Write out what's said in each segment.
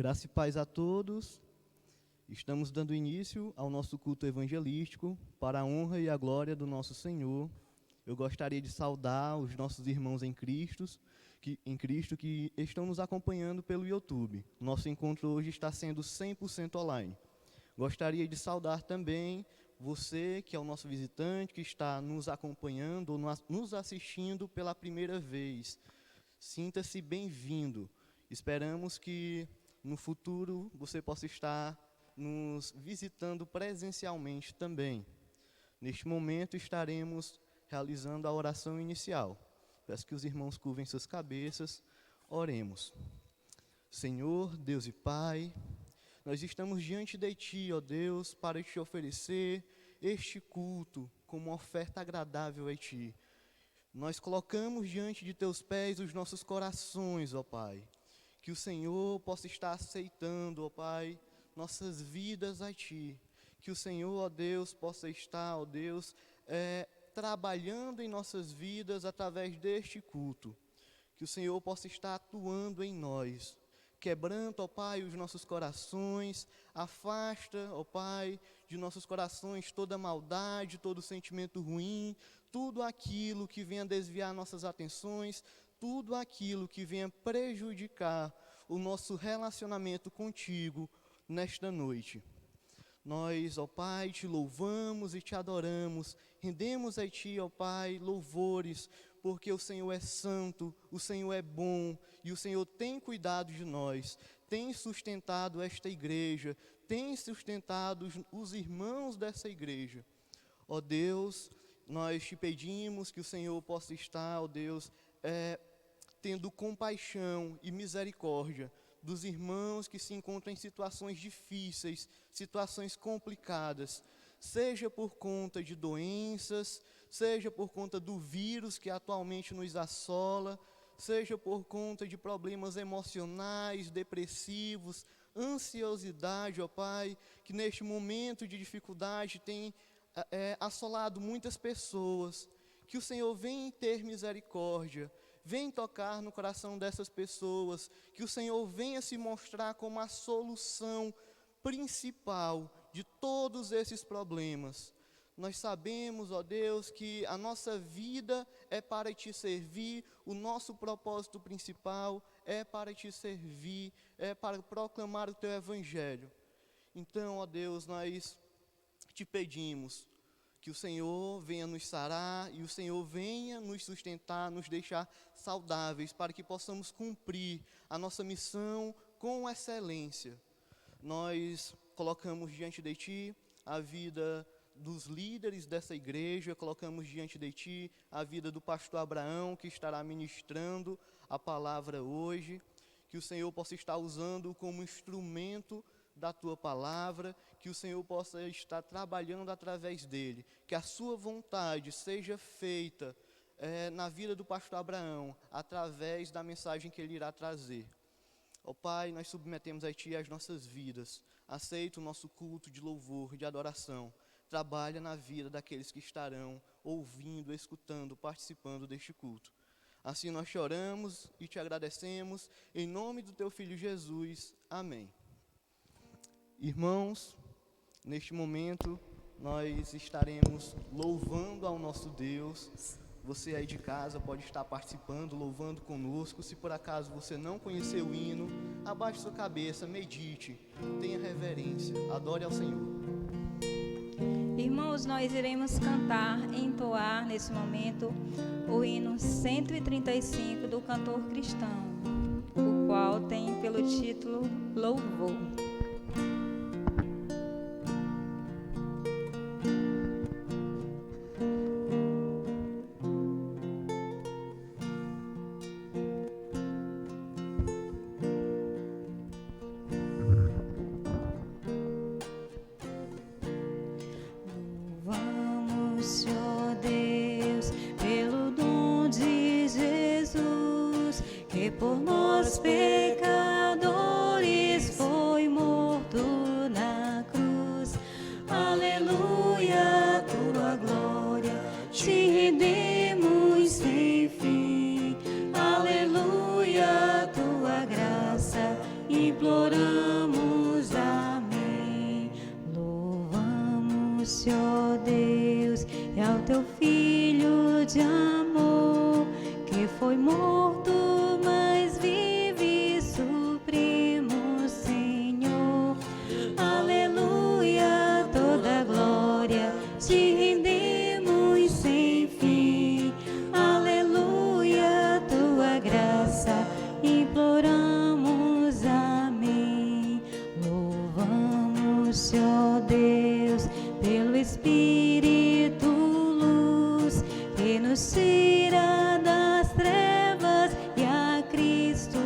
Graça e paz a todos. Estamos dando início ao nosso culto evangelístico para a honra e a glória do nosso Senhor. Eu gostaria de saudar os nossos irmãos em Cristo que estão nos acompanhando pelo YouTube. Nosso encontro hoje está sendo 100% online. Gostaria de saudar também você, que é o nosso visitante, que está nos acompanhando ou nos assistindo pela primeira vez. Sinta-se bem-vindo. Esperamos que no futuro você possa estar nos visitando presencialmente também. Neste momento estaremos realizando a oração inicial. Peço que os irmãos curvem suas cabeças, oremos. Senhor, Deus e Pai, nós estamos diante de Ti, ó Deus, para te oferecer este culto como uma oferta agradável a Ti. Nós colocamos diante de Teus pés os nossos corações, ó Pai. Que o Senhor possa estar aceitando, ó Pai, nossas vidas a Ti. Que o Senhor, ó Deus, possa estar, ó Deus, trabalhando em nossas vidas através deste culto. Que o Senhor possa estar atuando em nós. Quebranta, ó Pai, os nossos corações. Afasta, ó Pai, de nossos corações toda maldade, todo sentimento ruim. Tudo aquilo que venha desviar nossas atenções. Tudo aquilo que venha prejudicar o nosso relacionamento contigo nesta noite. Nós, ó Pai, te louvamos e te adoramos, rendemos a Ti, ó Pai, louvores, porque o Senhor é santo, o Senhor é bom e o Senhor tem cuidado de nós, tem sustentado esta igreja, tem sustentado os irmãos dessa igreja. Ó Deus, nós te pedimos que o Senhor possa estar, ó Deus, tendo compaixão e misericórdia dos irmãos que se encontram em situações difíceis, situações complicadas, seja por conta de doenças, seja por conta do vírus que atualmente nos assola, seja por conta de problemas emocionais, depressivos, ansiosidade, ó Pai, que neste momento de dificuldade tem assolado muitas pessoas. Que o Senhor venha ter misericórdia, vem tocar no coração dessas pessoas, que o Senhor venha se mostrar como a solução principal de todos esses problemas. Nós sabemos, ó Deus, que a nossa vida é para Te servir, o nosso propósito principal é para Te servir, é para proclamar o Teu Evangelho. Então, ó Deus, nós Te pedimos que o Senhor venha nos sarar e o Senhor venha nos sustentar, nos deixar saudáveis, para que possamos cumprir a nossa missão com excelência. Nós colocamos diante de Ti a vida dos líderes dessa igreja, colocamos diante de Ti a vida do pastor Abraão, que estará ministrando a palavra hoje, que o Senhor possa estar usando como instrumento da Tua palavra, que o Senhor possa estar trabalhando através dele, que a Sua vontade seja feita na vida do pastor Abraão, através da mensagem que ele irá trazer. Ó Pai, nós submetemos a Ti as nossas vidas, aceita o nosso culto de louvor, de adoração, trabalha na vida daqueles que estarão ouvindo, escutando, participando deste culto. Assim nós choramos e Te agradecemos, em nome do Teu Filho Jesus, amém. Irmãos, neste momento nós estaremos louvando ao nosso Deus. Você aí de casa pode estar participando, louvando conosco. Se por acaso você não conheceu o hino, abaixe sua cabeça, medite, tenha reverência, adore ao Senhor. Irmãos, nós iremos cantar, entoar nesse momento o hino 135 do cantor cristão, o qual tem pelo título Louvor. Por nós pecadores foi morto. Deste, ó Deus, e ao teu Filho de amor, que foi morto, mas vive e supremo, Senhor. Aleluia, toda glória te rendemos sem fim. Aleluia, tua graça imploramos, amém. Louvamos-te, ó Deus, pelo Espírito luz, que nos tira das trevas e a Cristo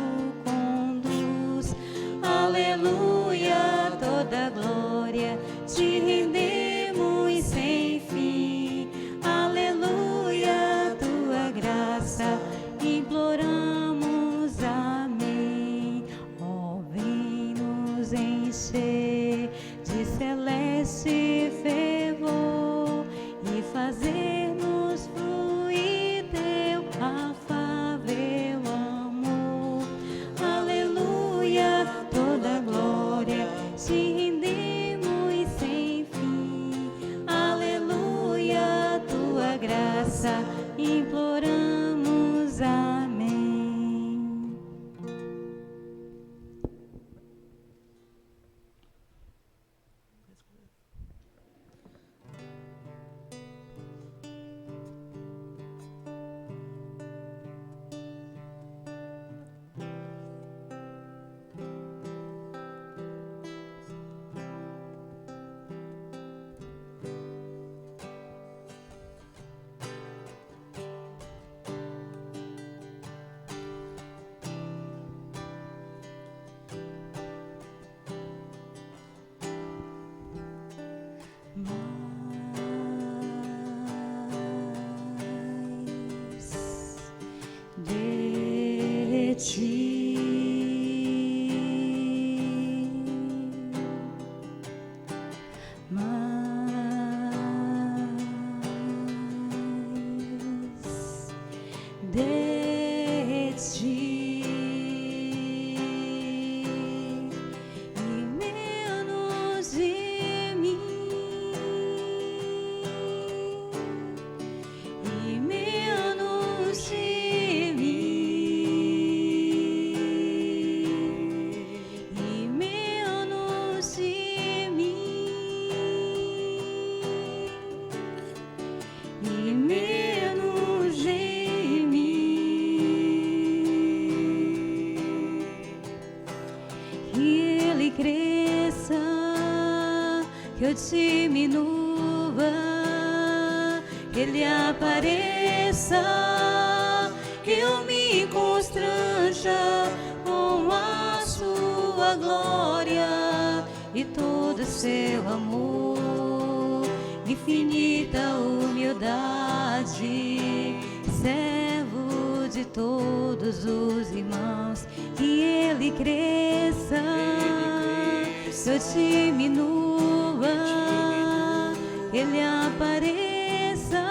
conduz. Aleluia, toda glória te rendemos sem fim. Aleluia, tua graça imploramos, amém. Ó, vem nos encher de celeste fervor e fazer-nos fluir teu afável amor. Aleluia, toda glória te rendemos sem fim. Aleluia, tua graça imploramos, amém. De ti, mais de ti e menos de mim. E menos de mim, e menos de mim, e menos de mim. Que ele cresça, que eu diminua, que ele apareça, que eu me constranja com a sua glória e todo seu amor, infinita humildade, servo de todos os irmãos. Que ele cresça, que eu diminua, que ele apareça,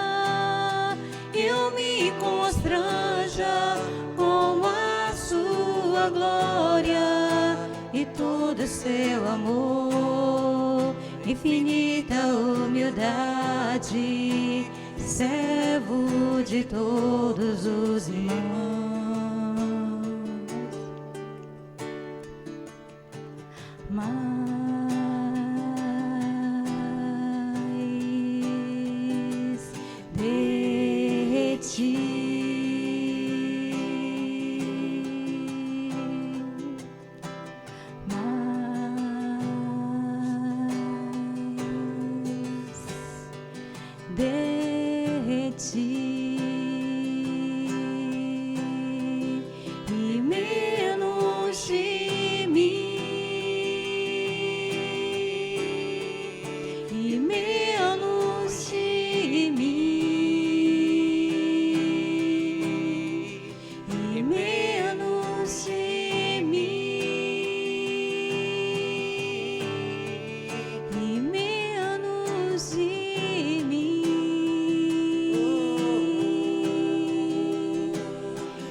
eu me constranja com a sua glória e todo seu amor, infinita humildade, servo de todos os irmãos. Mais de ti, mais de ti e menos de mim. E menos de mim, e menos de mim, e menos de mim.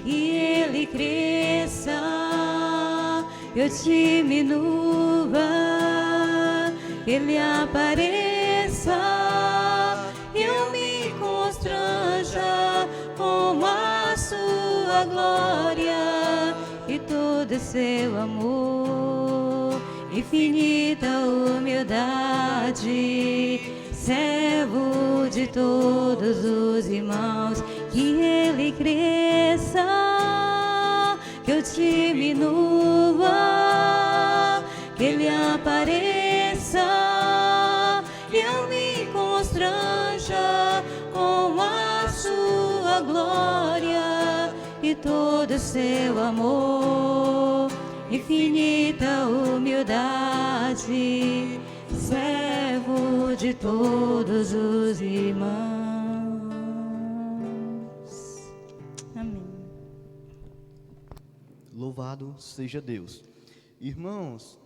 E ele cresça, eu diminua, ele apareça, sua glória e todo seu amor, infinita humildade, servo de todos os irmãos, que ele cresça, que eu diminua, que ele apareça e eu me constranja com a sua glória e todo seu amor, infinita humildade, servo de todos os irmãos. Amém. Louvado seja Deus. Irmãos,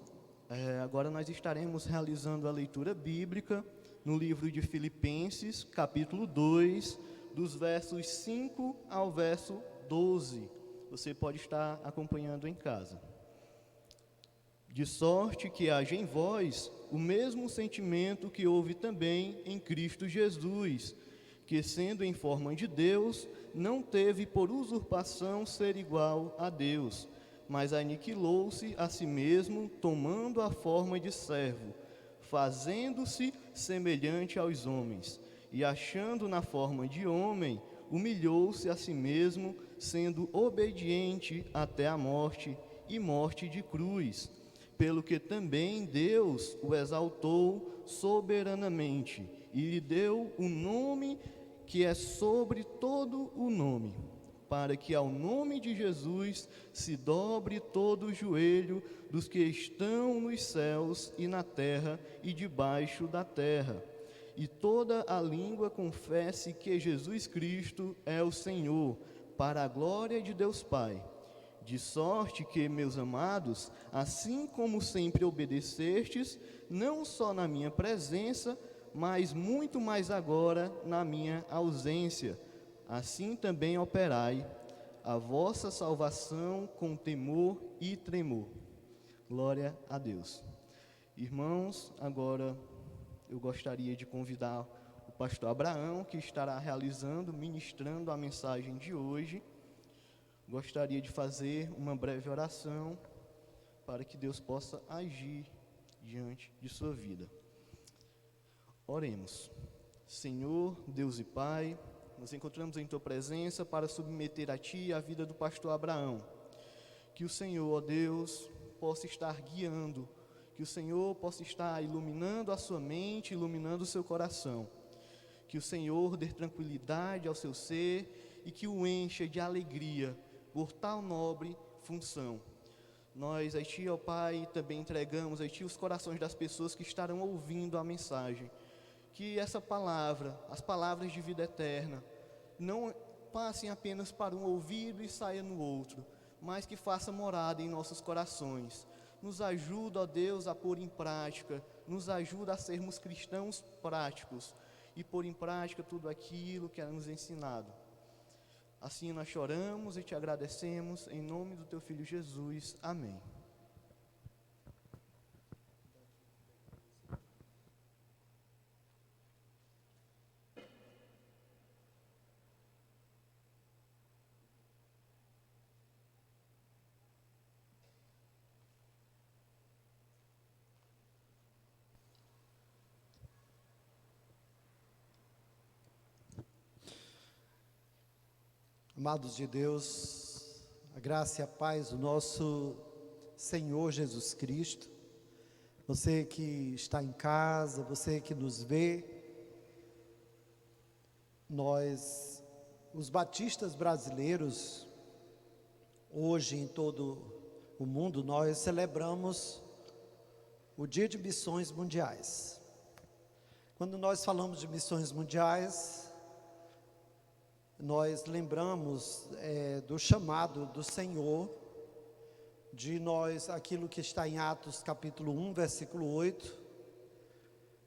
agora nós estaremos realizando a leitura bíblica no livro de Filipenses, capítulo 2, dos versos 5 ao verso 12. Você pode estar acompanhando em casa. De sorte que haja em vós o mesmo sentimento que houve também em Cristo Jesus, que, sendo em forma de Deus, não teve por usurpação ser igual a Deus, mas aniquilou-se a si mesmo, tomando a forma de servo, fazendo-se semelhante aos homens, e achando na forma de homem, humilhou-se a si mesmo, sendo obediente até a morte, e morte de cruz, pelo que também Deus o exaltou soberanamente, e lhe deu o nome que é sobre todo o nome, para que ao nome de Jesus se dobre todo o joelho dos que estão nos céus e na terra e debaixo da terra, e toda a língua confesse que Jesus Cristo é o Senhor, para a glória de Deus Pai. De sorte que, meus amados, assim como sempre obedecestes, não só na minha presença, mas muito mais agora na minha ausência, assim também operai a vossa salvação com temor e tremor. Glória a Deus. Irmãos, agora eu gostaria de convidar o pastor Abraão, que estará ministrando a mensagem de hoje. Gostaria de fazer uma breve oração para que Deus possa agir diante de sua vida. Oremos. Senhor, Deus e Pai, nos encontramos em Tua presença para submeter a Ti a vida do pastor Abraão. Que o Senhor, ó Deus, possa estar guiando, que o Senhor possa estar iluminando a sua mente, iluminando o seu coração. Que o Senhor dê tranquilidade ao seu ser e que o encha de alegria por tal nobre função. Nós a Ti, ó Pai, também entregamos a Ti os corações das pessoas que estarão ouvindo a mensagem. Que essa palavra, as palavras de vida eterna, não passem apenas para um ouvido e saia no outro, mas que faça morada em nossos corações. Nos ajuda, ó Deus, a pôr em prática, nos ajuda a sermos cristãos práticos e pôr em prática tudo aquilo que é nos ensinado. Assim nós choramos e Te agradecemos, em nome do Teu Filho Jesus. Amém. Amados de Deus, a graça e a paz do nosso Senhor Jesus Cristo, você que está em casa, você que nos vê, nós, os batistas brasileiros, hoje em todo o mundo, nós celebramos o Dia de Missões Mundiais. Quando nós falamos de missões mundiais, nós lembramos do chamado do Senhor, de nós, aquilo que está em Atos capítulo 1, versículo 8,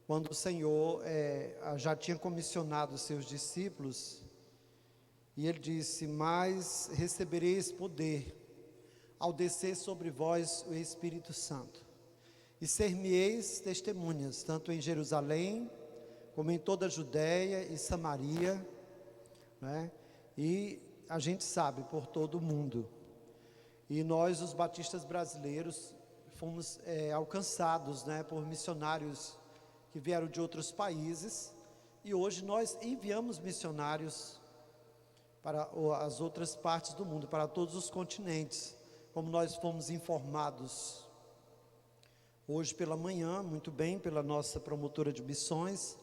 quando o Senhor já tinha comissionado os seus discípulos, e Ele disse: mas recebereis poder, ao descer sobre vós o Espírito Santo, e ser-me-eis testemunhas, tanto em Jerusalém, como em toda a Judéia e Samaria, né? E a gente sabe, por todo o mundo. E nós, os batistas brasileiros, fomos alcançados, né, por missionários que vieram de outros países. E hoje nós enviamos missionários para as outras partes do mundo, para todos os continentes, como nós fomos informados hoje pela manhã, muito bem, pela nossa promotora de missões,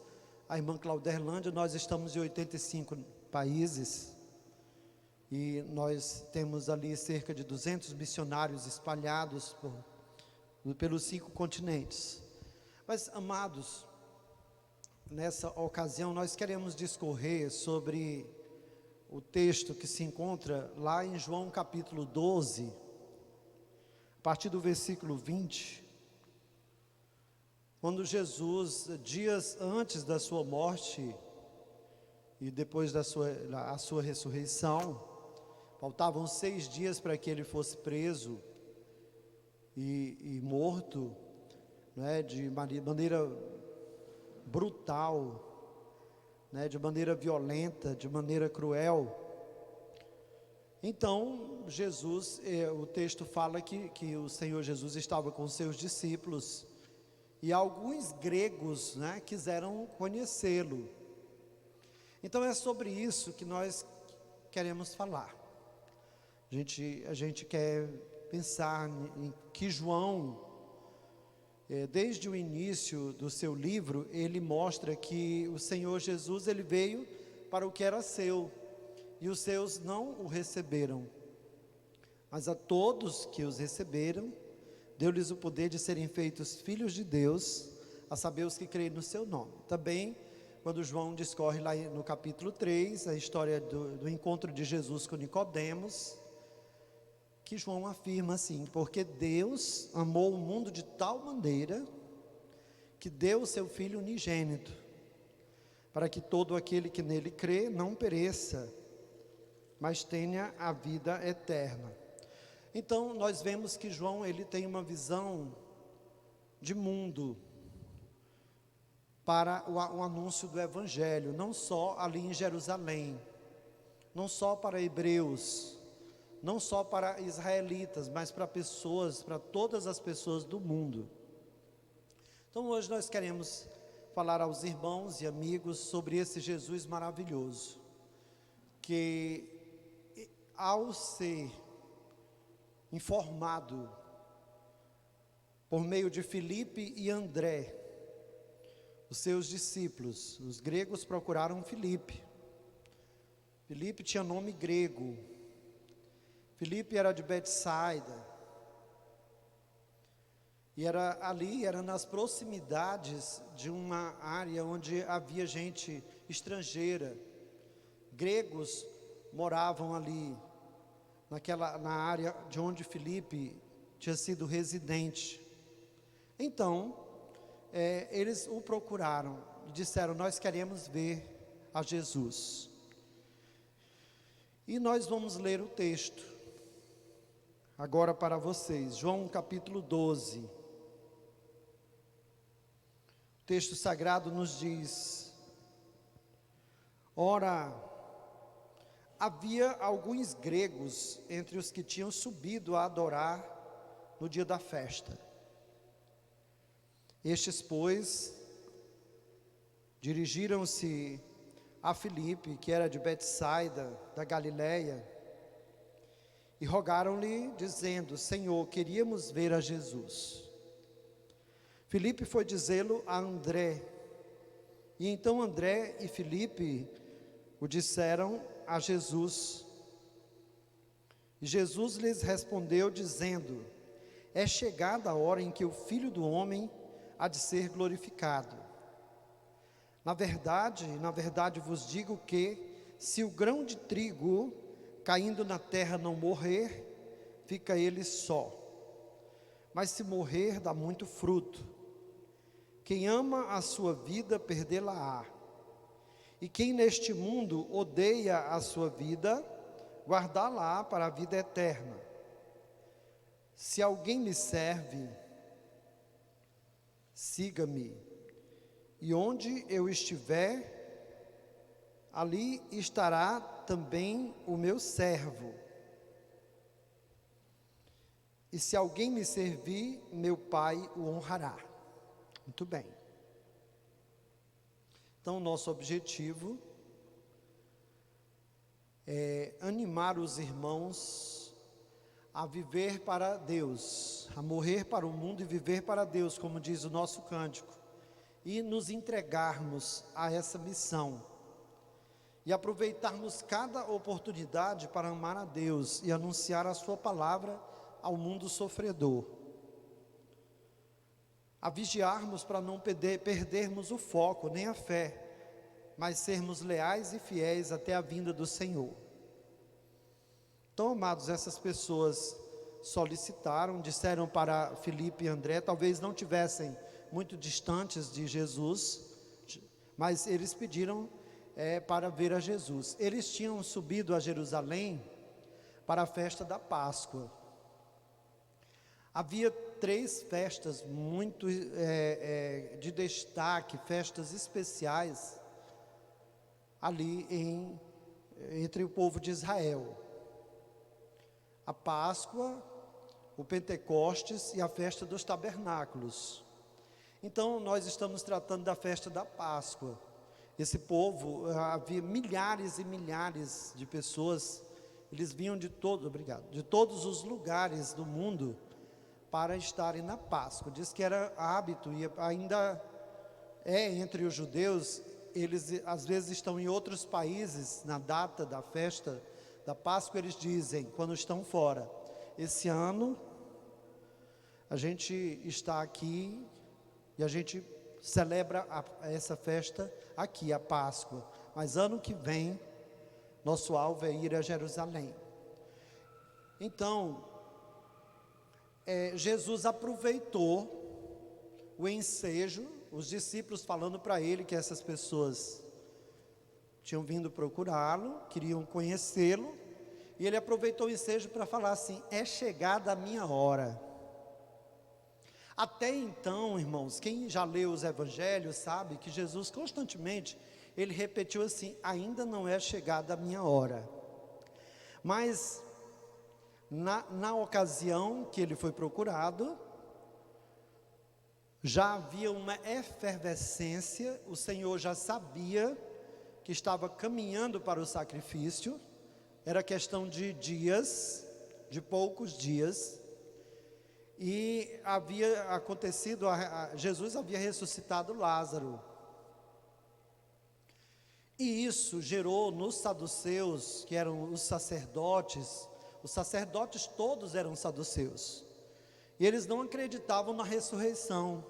a irmã Clauderlândia. Nós estamos em 85 países e nós temos ali cerca de 200 missionários espalhados pelos 5 continentes. Mas, amados, nessa ocasião nós queremos discorrer sobre o texto que se encontra lá em João capítulo 12, a partir do versículo 20, quando Jesus, dias antes da sua morte e depois da sua ressurreição, faltavam 6 dias para que ele fosse preso e morto, né, de maneira brutal, né, de maneira violenta, de maneira cruel. Então, Jesus, o texto fala que o Senhor Jesus estava com seus discípulos e alguns gregos, né, quiseram conhecê-lo. Então é sobre isso que nós queremos falar. A gente quer pensar em que João, desde o início do seu livro, ele mostra que o Senhor Jesus, ele veio para o que era seu, e os seus não o receberam. Mas a todos que os receberam, deu-lhes o poder de serem feitos filhos de Deus, a saber, os que creem no seu nome. Também, quando João discorre lá no capítulo 3, a história do encontro de Jesus com Nicodemos, que João afirma assim: porque Deus amou o mundo de tal maneira, que deu o seu Filho unigênito, para que todo aquele que nele crê não pereça, mas tenha a vida eterna. Então nós vemos que João, ele tem uma visão de mundo para o anúncio do Evangelho, não só ali em Jerusalém, não só para hebreus, não só para israelitas, mas para pessoas, para todas as pessoas do mundo. Então hoje nós queremos falar aos irmãos e amigos sobre esse Jesus maravilhoso, que ao ser informado por meio de Filipe e André, os seus discípulos, os gregos procuraram Filipe. Filipe tinha nome grego. Filipe era de Betsaida, e era nas proximidades de uma área onde havia gente estrangeira. Gregos moravam ali, na área de onde Filipe tinha sido residente. Então, eles o procuraram e disseram: nós queremos ver a Jesus. E nós vamos ler o texto agora para vocês, João capítulo 12. O texto sagrado nos diz: ora, havia alguns gregos entre os que tinham subido a adorar no dia da festa. Estes, pois, dirigiram-se a Filipe, que era de Betsaida, da Galileia, e rogaram-lhe, dizendo: Senhor, queríamos ver a Jesus. Filipe foi dizê-lo a André, e então André e Filipe o disseram a Jesus. E Jesus lhes respondeu dizendo: é chegada a hora em que o Filho do Homem há de ser glorificado. Na verdade vos digo que, se o grão de trigo caindo na terra não morrer, fica ele só, mas se morrer, dá muito fruto. Quem ama a sua vida, perdê-la-á, e quem neste mundo odeia a sua vida, guardá-la-á para a vida eterna. Se alguém me serve, siga-me, e onde eu estiver, ali estará também o meu servo. E se alguém me servir, meu Pai o honrará. Muito bem. Então, nosso objetivo é animar os irmãos a viver para Deus, a morrer para o mundo e viver para Deus, como diz o nosso cântico, e nos entregarmos a essa missão, e aproveitarmos cada oportunidade para amar a Deus e anunciar a sua palavra ao mundo sofredor, a vigiarmos para não perdermos o foco, nem a fé, mas sermos leais e fiéis até a vinda do Senhor. Então, amados, essas pessoas solicitaram, disseram para Filipe e André, talvez não tivessem muito distantes de Jesus, mas eles pediram para ver a Jesus. Eles tinham subido a Jerusalém para a festa da Páscoa. Havia 3 festas muito de destaque, festas especiais, ali entre o povo de Israel: a Páscoa, o Pentecostes e a festa dos tabernáculos. Então, nós estamos tratando da festa da Páscoa. Esse povo, havia milhares e milhares de pessoas, eles vinham de todos os lugares do mundo para estarem na Páscoa. Diz que era hábito, e ainda entre os judeus. Eles às vezes estão em outros países, na data da festa da Páscoa, eles dizem, quando estão fora: esse ano a gente está aqui e a gente celebra essa festa aqui, a Páscoa, mas ano que vem nosso alvo é ir a Jerusalém. Então, Jesus aproveitou o ensejo, os discípulos falando para ele que essas pessoas tinham vindo procurá-lo, queriam conhecê-lo, e ele aproveitou o ensejo para falar assim: é chegada a minha hora. Até então, irmãos, quem já leu os evangelhos sabe que Jesus constantemente, ele repetiu assim: ainda não é chegada a minha hora. Mas, na ocasião que ele foi procurado, já havia uma efervescência, o Senhor já sabia que estava caminhando para o sacrifício, era questão de dias, de poucos dias, e havia acontecido, Jesus havia ressuscitado Lázaro, e isso gerou nos saduceus, que eram os sacerdotes todos eram saduceus, e eles não acreditavam na ressurreição.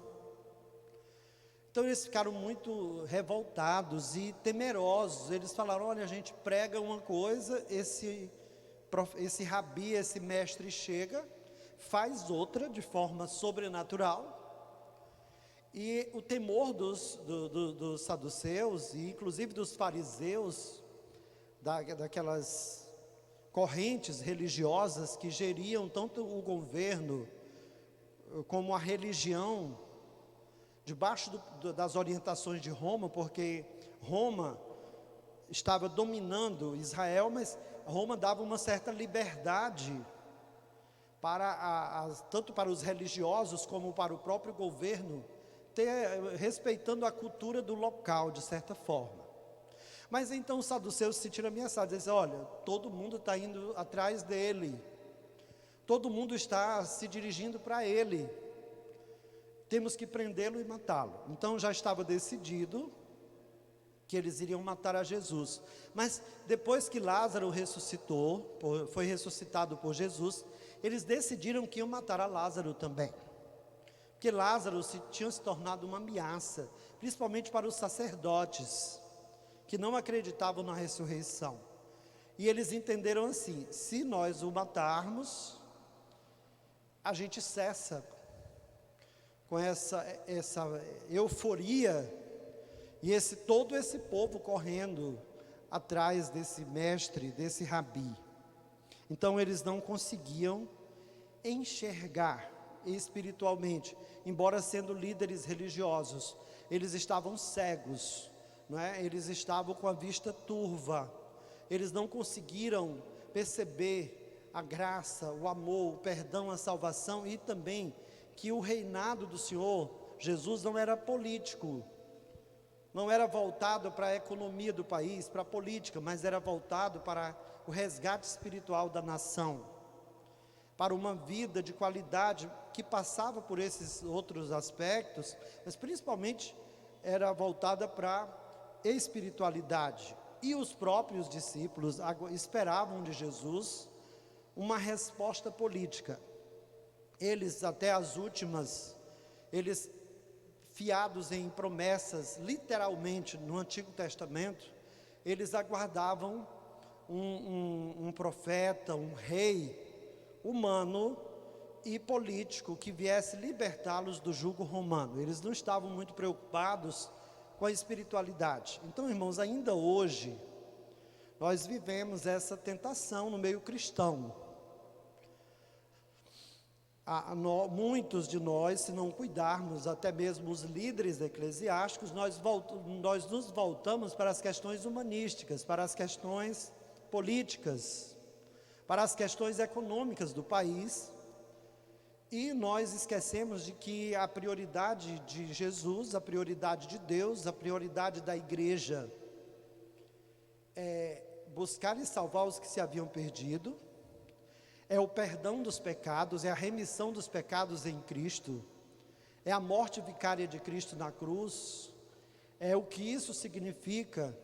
Então eles ficaram muito revoltados e temerosos. Eles falaram: olha, a gente prega uma coisa, esse rabi, esse mestre chega, faz outra de forma sobrenatural. E o temor dos saduceus, e inclusive dos fariseus, daquelas correntes religiosas que geriam tanto o governo como a religião, debaixo das orientações de Roma, porque Roma estava dominando Israel, mas Roma dava uma certa liberdade tanto para os religiosos como para o próprio governo, respeitando a cultura do local, de certa forma. Mas então os saduceus se sentiram ameaçados, eles dizem: olha, todo mundo está indo atrás dele, todo mundo está se dirigindo para ele, temos que prendê-lo e matá-lo. Então já estava decidido que eles iriam matar a Jesus. Mas depois que Lázaro foi ressuscitado por Jesus, eles decidiram que iam matar a Lázaro também, porque Lázaro tinha se tornado uma ameaça, principalmente para os sacerdotes, que não acreditavam na ressurreição. E eles entenderam assim: se nós o matarmos, a gente cessa com essa euforia, e todo esse povo correndo atrás desse mestre, desse rabi. Então eles não conseguiam enxergar espiritualmente, embora sendo líderes religiosos, eles estavam cegos não é? Eles estavam com a vista turva, eles não conseguiram perceber a graça, o amor, o perdão, a salvação, e também que o reinado do Senhor Jesus não era político, não era voltado para a economia do país, para a política, mas era voltado para o resgate espiritual da nação, para uma vida de qualidade que passava por esses outros aspectos, mas principalmente era voltada para a espiritualidade. E os próprios discípulos esperavam de Jesus uma resposta política. Eles, até as últimas, eles fiados em promessas, literalmente no Antigo Testamento, eles aguardavam um profeta, um rei humano e político que viesse libertá-los do jugo romano. Eles não estavam muito preocupados com a espiritualidade. Então, irmãos, ainda hoje nós vivemos essa tentação no meio cristão. Muitos de nós, se não cuidarmos, até mesmo os líderes eclesiásticos, nós nos voltamos para as questões humanísticas, para as questões políticas, para as questões econômicas do país, e nós esquecemos de que a prioridade de Jesus, a prioridade de Deus, a prioridade da igreja é buscar e salvar os que se haviam perdido, é o perdão dos pecados, é a remissão dos pecados em Cristo, é a morte vicária de Cristo na cruz, é o que isso significa,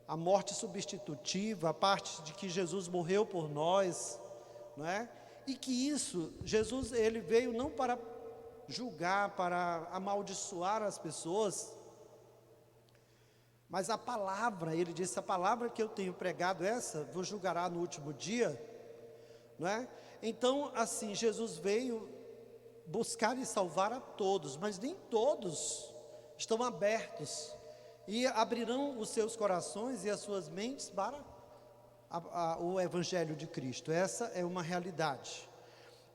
a morte substitutiva, a parte de que Jesus morreu por nós, não é? E que isso, Jesus, ele veio não para julgar, para amaldiçoar as pessoas, mas a palavra, ele disse, a palavra que eu tenho pregado, essa vos julgará no último dia, não é? Então, assim, Jesus veio buscar e salvar a todos, mas nem todos estão abertos e abrirão os seus corações e as suas mentes para o Evangelho de Cristo. Essa é uma realidade.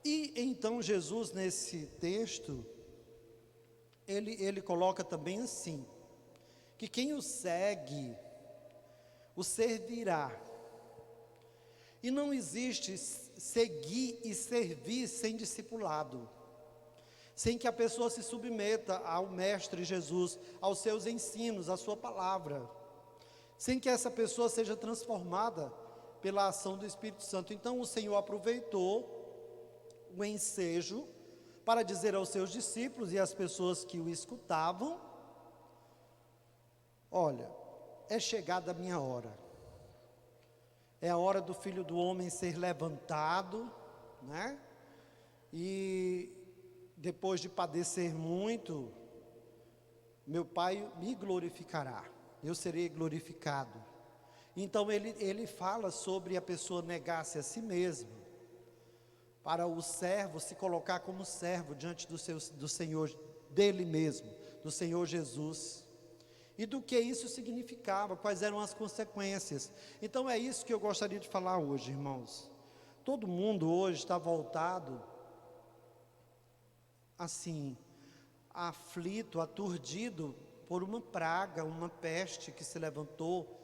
E então Jesus, nesse texto, ele coloca também assim, que quem o segue, o servirá. E não existe seguir e servir sem discipulado, sem que a pessoa se submeta ao Mestre Jesus, aos seus ensinos, à sua palavra, sem que essa pessoa seja transformada pela ação do Espírito Santo. Então o Senhor aproveitou o ensejo para dizer aos seus discípulos e às pessoas que o escutavam: olha, é chegada a minha hora, é a hora do Filho do Homem ser levantado, né? E depois de padecer muito, meu Pai me glorificará, eu serei glorificado. Então ele fala sobre a pessoa negar-se a si mesmo, para o servo se colocar como servo diante do Senhor, dele mesmo, do Senhor Jesus, e do que isso significava, quais eram as consequências. Então é isso que eu gostaria de falar hoje, irmãos. Todo mundo hoje está voltado, assim, aflito, aturdido por uma praga, uma peste que se levantou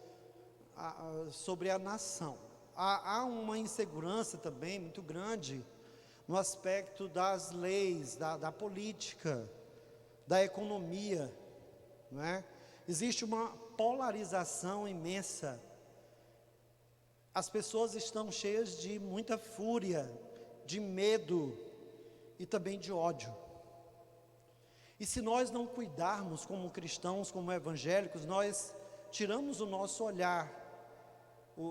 sobre a nação. Há uma insegurança também muito grande no aspecto das leis, da política, da economia, não é? Existe uma polarização imensa. As pessoas estão cheias de muita fúria, de medo e também de ódio. E se nós não cuidarmos como cristãos, como evangélicos, nós tiramos o nosso olhar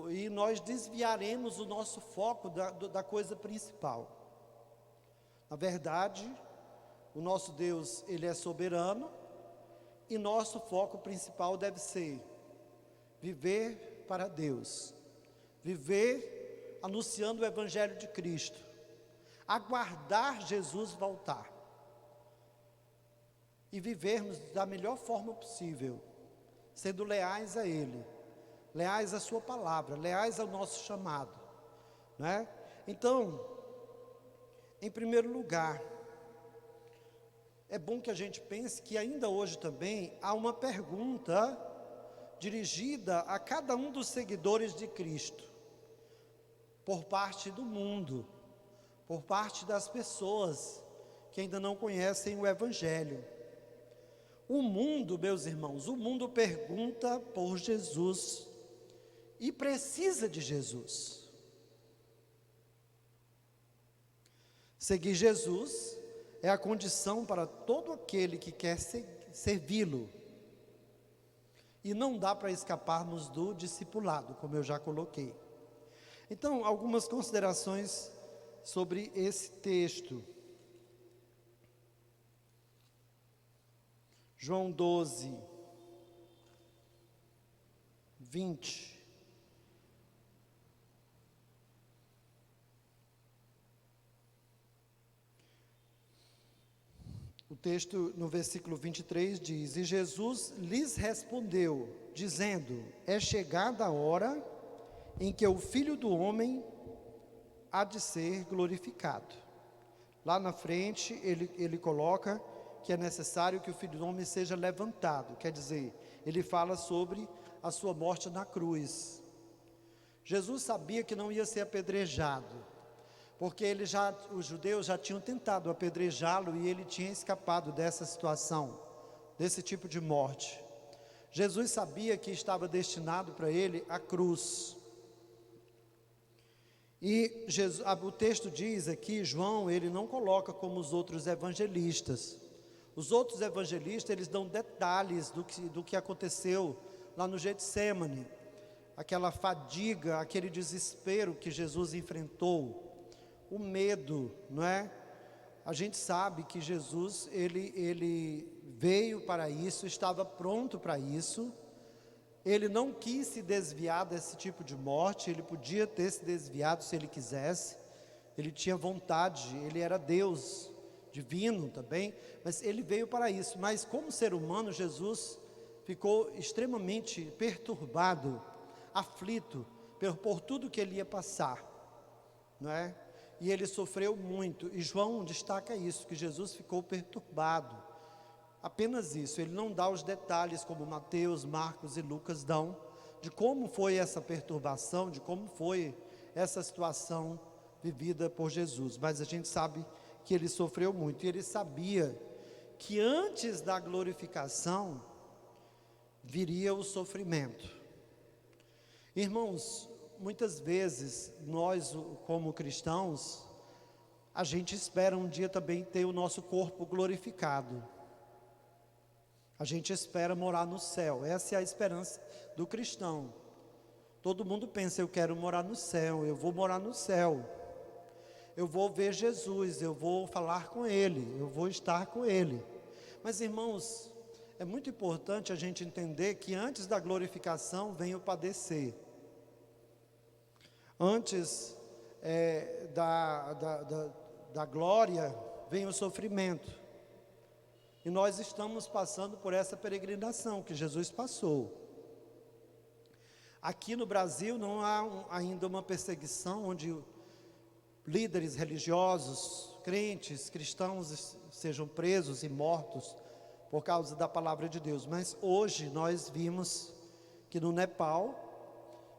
e nós desviaremos o nosso foco da coisa principal. Na verdade, o nosso Deus, Ele é soberano, e nosso foco principal deve ser viver para Deus, viver anunciando o Evangelho de Cristo, aguardar Jesus voltar, e vivermos da melhor forma possível, sendo leais a Ele, leais à sua palavra, leais ao nosso chamado, né? Então, em primeiro lugar, é bom que a gente pense que ainda hoje também há uma pergunta dirigida a cada um dos seguidores de Cristo, por parte do mundo, por parte das pessoas que ainda não conhecem o Evangelho. O mundo, meus irmãos, o mundo pergunta por Jesus e precisa de Jesus. Seguir Jesus é a condição para todo aquele que quer servi-lo. E não dá para escaparmos do discipulado, como eu já coloquei. Então, algumas considerações sobre esse texto. João 12, 20. O texto no versículo 23 diz: E Jesus lhes respondeu, dizendo: É chegada a hora em que o Filho do Homem há de ser glorificado. Lá na frente ele coloca que é necessário que o Filho do Homem seja levantado. Quer dizer, ele fala sobre a sua morte na cruz. Jesus sabia que não ia ser apedrejado, porque os judeus já tinham tentado apedrejá-lo e ele tinha escapado dessa situação, desse tipo de morte. Jesus sabia que estava destinado para ele a cruz. E o texto diz aqui, João, ele não coloca como os outros evangelistas. Os outros evangelistas, eles dão detalhes do que aconteceu lá no Getsemane, aquela fadiga, aquele desespero que Jesus enfrentou, o medo, não é? A gente sabe que Jesus, ele veio para isso, estava pronto para isso. Ele não quis se desviar desse tipo de morte, ele podia ter se desviado se ele quisesse, ele tinha vontade, ele era Deus, divino também, mas ele veio para isso. Mas como ser humano, Jesus ficou extremamente perturbado, aflito, por tudo que ele ia passar, não é? E ele sofreu muito, e João destaca isso, que Jesus ficou perturbado, apenas isso. Ele não dá os detalhes como Mateus, Marcos e Lucas dão, de como foi essa perturbação, de como foi essa situação vivida por Jesus, mas a gente sabe que ele sofreu muito, e ele sabia que antes da glorificação, viria o sofrimento. Irmãos, muitas vezes, nós como cristãos, a gente espera um dia também ter o nosso corpo glorificado. A gente espera morar no céu, essa é a esperança do cristão. Todo mundo pensa, eu quero morar no céu, eu vou morar no céu. Eu vou ver Jesus, eu vou falar com Ele, eu vou estar com Ele. Mas irmãos, é muito importante a gente entender que antes da glorificação vem o padecer. Antes da glória vem o sofrimento. E nós estamos passando por essa peregrinação que Jesus passou. Aqui no Brasil não há ainda uma perseguição onde líderes religiosos, crentes, cristãos sejam presos e mortos por causa da palavra de Deus. Mas hoje nós vimos que no Nepal,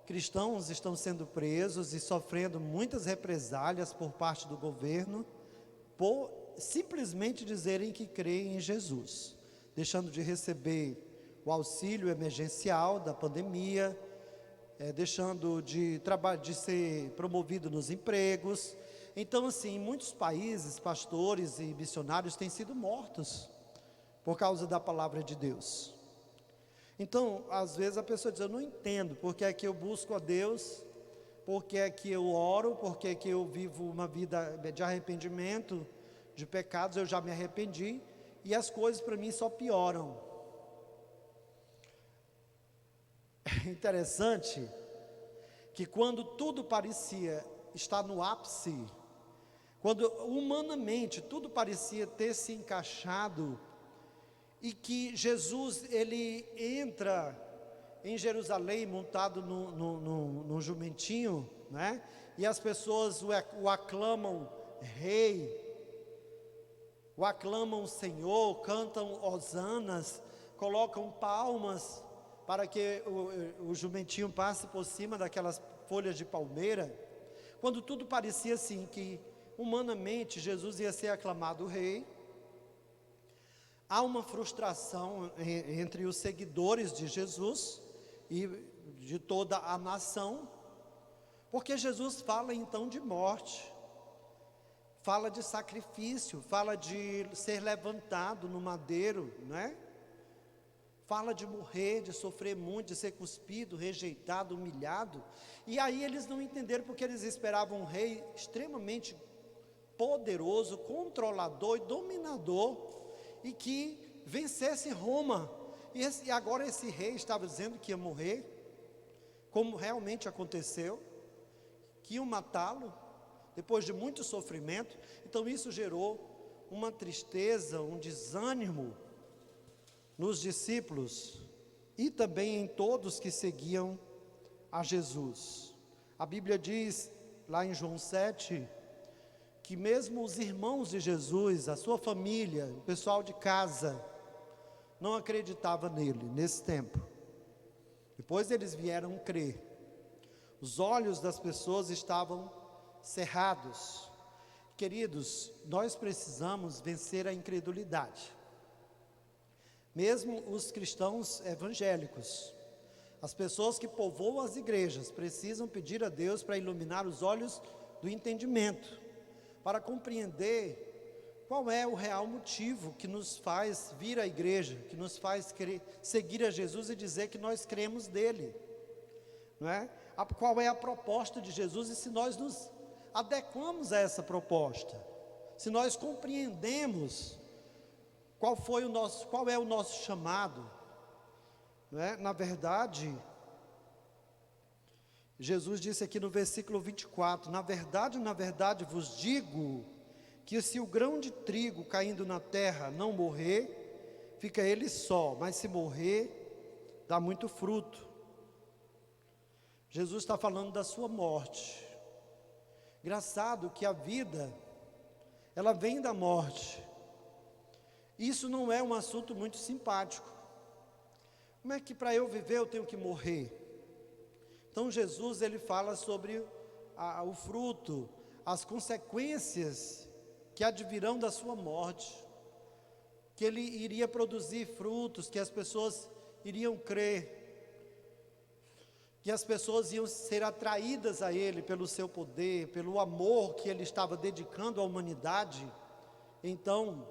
cristãos estão sendo presos e sofrendo muitas represálias por parte do governo, por simplesmente dizerem que creem em Jesus, deixando de receber o auxílio emergencial da pandemia, deixando de ser promovido nos empregos. Então, assim, em muitos países, pastores e missionários têm sido mortos por causa da palavra de Deus. Então, às vezes a pessoa diz, eu não entendo porque é que eu busco a Deus, porque é que eu oro, porque é que eu vivo uma vida de arrependimento, de pecados, eu já me arrependi, e as coisas para mim só pioram. É interessante que quando tudo parecia estar no ápice, quando humanamente tudo parecia ter se encaixado, e que Jesus, ele entra em Jerusalém montado no jumentinho, né? E as pessoas o aclamam rei, o aclamam Senhor, cantam hosanas, colocam palmas, para que o jumentinho passe por cima daquelas folhas de palmeira, quando tudo parecia assim, que humanamente Jesus ia ser aclamado rei, há uma frustração entre os seguidores de Jesus e de toda a nação, porque Jesus fala então de morte, fala de sacrifício, fala de ser levantado no madeiro, né? Fala de morrer, de sofrer muito, de ser cuspido, rejeitado, humilhado. E aí eles não entenderam, porque eles esperavam um rei extremamente poderoso, controlador e dominador, e que vencesse Roma. E agora esse rei estava dizendo que ia morrer, como realmente aconteceu, que iam matá-lo, depois de muito sofrimento. Então isso gerou uma tristeza, um desânimo nos discípulos e também em todos que seguiam a Jesus. A Bíblia diz, lá em João 7, que mesmo os irmãos de Jesus, a sua família, o pessoal de casa, não acreditava nele, nesse tempo. Depois eles vieram crer. Os olhos das pessoas estavam cerrados. Queridos, nós precisamos vencer a incredulidade. Mesmo os cristãos evangélicos, as pessoas que povoam as igrejas, precisam pedir a Deus para iluminar os olhos do entendimento, para compreender qual é o real motivo que nos faz vir à igreja, que nos faz seguir a Jesus e dizer que nós cremos nele, não é? Qual é a proposta de Jesus e se nós nos adequamos a essa proposta, se nós compreendemos qual é o nosso chamado, não é? Na verdade, Jesus disse aqui no versículo 24, na verdade vos digo, que se o grão de trigo caindo na terra não morrer, fica ele só, mas se morrer, dá muito fruto. Jesus está falando da sua morte. Engraçado que a vida, ela vem da morte. Isso não é um assunto muito simpático. Como é que para eu viver eu tenho que morrer? Então Jesus, ele fala sobre o fruto, as consequências que advirão da sua morte, que ele iria produzir frutos, que as pessoas iriam crer, que as pessoas iam ser atraídas a ele pelo seu poder, pelo amor que ele estava dedicando à humanidade. Então,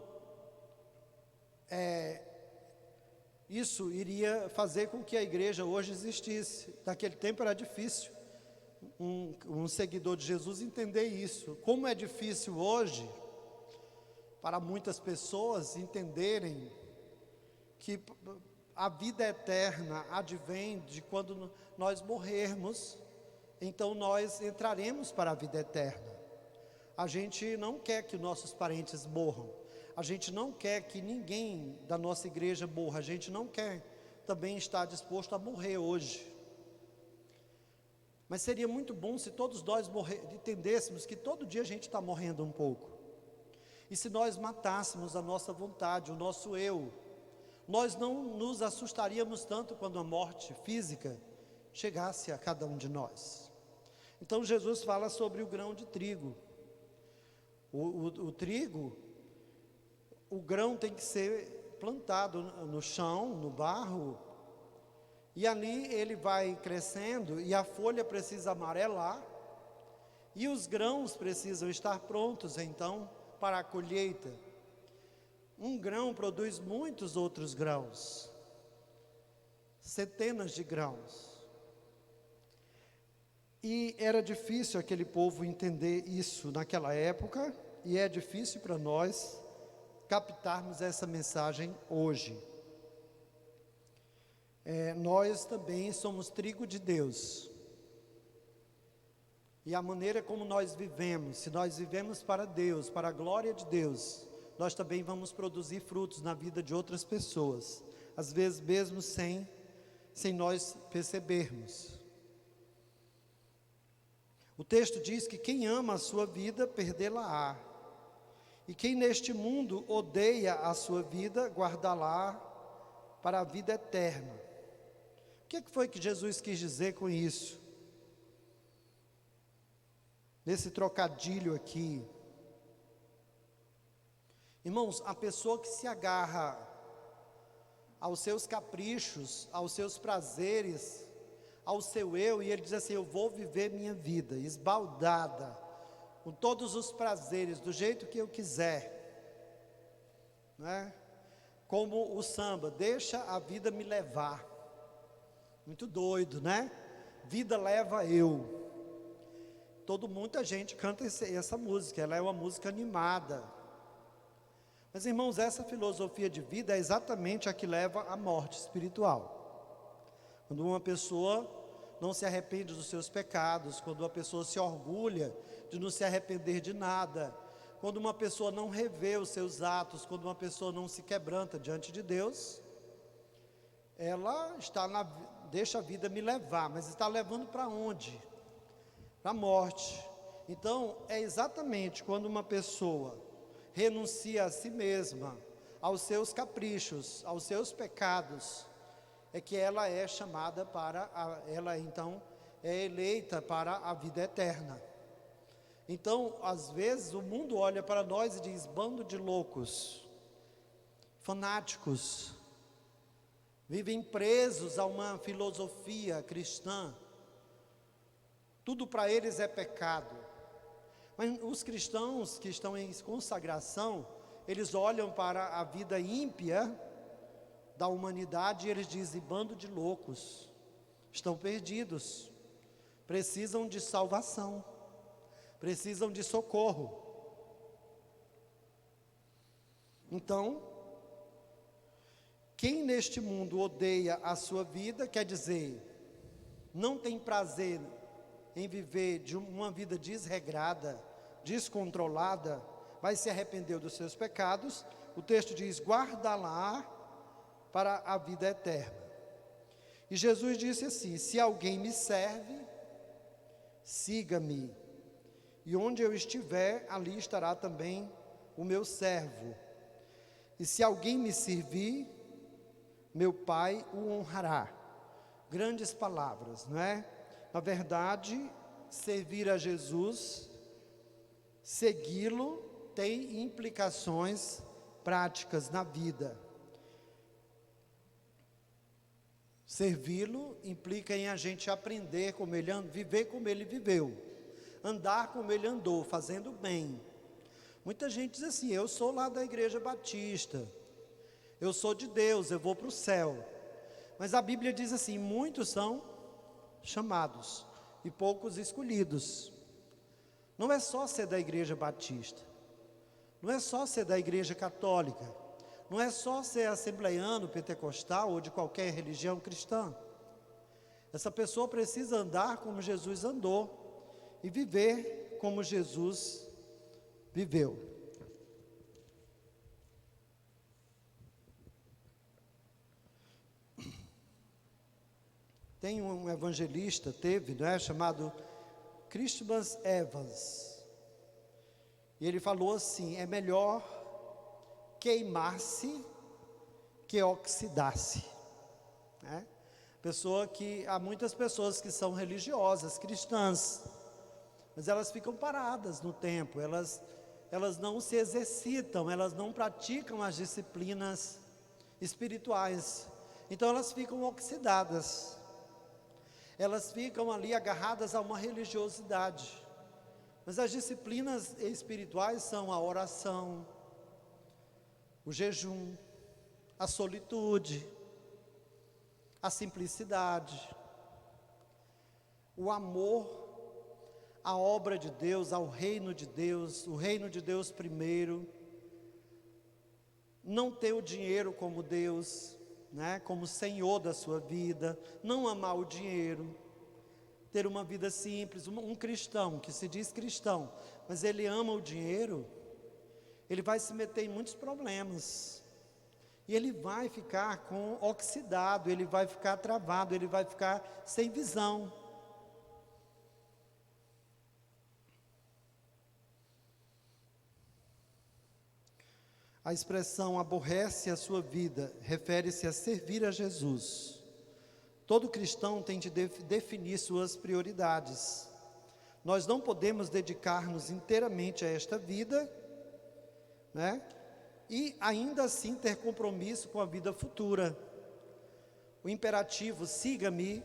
isso iria fazer com que a igreja hoje existisse. Naquele tempo era difícil um seguidor de Jesus entender isso. Como é difícil hoje para muitas pessoas entenderem que a vida eterna advém de quando nós morrermos, então nós entraremos para a vida eterna. A gente não quer que nossos parentes morram, a gente não quer que ninguém da nossa igreja morra, a gente não quer também estar disposto a morrer hoje. Mas seria muito bom se todos nós entendêssemos que todo dia a gente está morrendo um pouco. E se nós matássemos a nossa vontade, o nosso eu, nós não nos assustaríamos tanto quando a morte física chegasse a cada um de nós. Então Jesus fala sobre o grão de trigo. O trigo, o grão tem que ser plantado no chão, no barro, e ali ele vai crescendo, e a folha precisa amarelar, e os grãos precisam estar prontos então para a colheita. Um grão produz muitos outros grãos, centenas de grãos. E era difícil aquele povo entender isso naquela época, e é difícil para nós captarmos essa mensagem hoje. Nós também somos trigo de Deus. E a maneira como nós vivemos, se nós vivemos para Deus, para a glória de Deus, nós também vamos produzir frutos na vida de outras pessoas, às vezes mesmo sem nós percebermos. O texto diz que quem ama a sua vida, perdê-la-á. E quem neste mundo odeia a sua vida, guardá-la para a vida eterna. O que foi que Jesus quis dizer com isso? Nesse trocadilho aqui. Irmãos, a pessoa que se agarra aos seus caprichos, aos seus prazeres, ao seu eu, e ele diz assim: eu vou viver minha vida esbaldada, com todos os prazeres, do jeito que eu quiser, né? Como o samba, deixa a vida me levar. Muito doido, né? Vida leva eu. Muita gente canta essa música, ela é uma música animada. Mas, irmãos, essa filosofia de vida é exatamente a que leva à morte espiritual. Quando uma pessoa não se arrepende dos seus pecados, quando uma pessoa se orgulha de não se arrepender de nada, quando uma pessoa não revê os seus atos, quando uma pessoa não se quebranta diante de Deus, ela deixa a vida me levar, mas está levando para onde? Para a morte. Então, é exatamente quando uma pessoa renuncia a si mesma, aos seus caprichos, aos seus pecados, é que ela é chamada ela então é eleita para a vida eterna. Então, às vezes, o mundo olha para nós e diz: bando de loucos, fanáticos, vivem presos a uma filosofia cristã, tudo para eles é pecado. Mas os cristãos que estão em consagração, eles olham para a vida ímpia da humanidade e eles dizem: bando de loucos, estão perdidos, precisam de salvação, precisam de socorro. Então, quem neste mundo odeia a sua vida, quer dizer, não tem prazer em viver de uma vida desregrada, descontrolada, vai se arrepender dos seus pecados. O texto diz: guarda-lá para a vida eterna. E Jesus disse assim: se alguém me serve, siga-me, e onde eu estiver, ali estará também o meu servo. E se alguém me servir, meu Pai o honrará. Grandes palavras, não é? Na verdade, servir a Jesus, segui-lo, tem implicações práticas na vida. Servi-lo implica em a gente aprender como ele viver como ele viveu, andar como ele andou, fazendo bem. Muita gente diz assim: eu sou lá da igreja batista, eu sou de Deus, eu vou para o céu. Mas a Bíblia diz assim: muitos são chamados e poucos escolhidos. Não é só ser da igreja batista, não é só ser da igreja católica, não é só ser assembleiano, pentecostal ou de qualquer religião cristã. Essa pessoa precisa andar como Jesus andou e viver como Jesus viveu. Tem um evangelista, chamado Christopher Evans, e ele falou assim: é melhor queimar-se que oxidar-se, né? Há muitas pessoas que são religiosas, cristãs, mas elas ficam paradas no tempo, elas não se exercitam, elas não praticam as disciplinas espirituais, então elas ficam oxidadas, elas ficam ali agarradas a uma religiosidade. Mas as disciplinas espirituais são a oração, o jejum, a solitude, a simplicidade, o amor à obra de Deus, ao reino de Deus, o reino de Deus primeiro. Não ter o dinheiro como Deus, né, como Senhor da sua vida, não amar o dinheiro, ter uma vida simples. Um cristão que se diz cristão, mas ele ama o dinheiro, ele vai se meter em muitos problemas, e ele vai ficar oxidado, ele vai ficar travado, ele vai ficar sem visão. A expressão aborrece a sua vida refere-se a servir a Jesus. Todo cristão tem de definir suas prioridades. Nós não podemos dedicar-nos inteiramente a esta vida, né? E ainda assim ter compromisso com a vida futura. O imperativo siga-me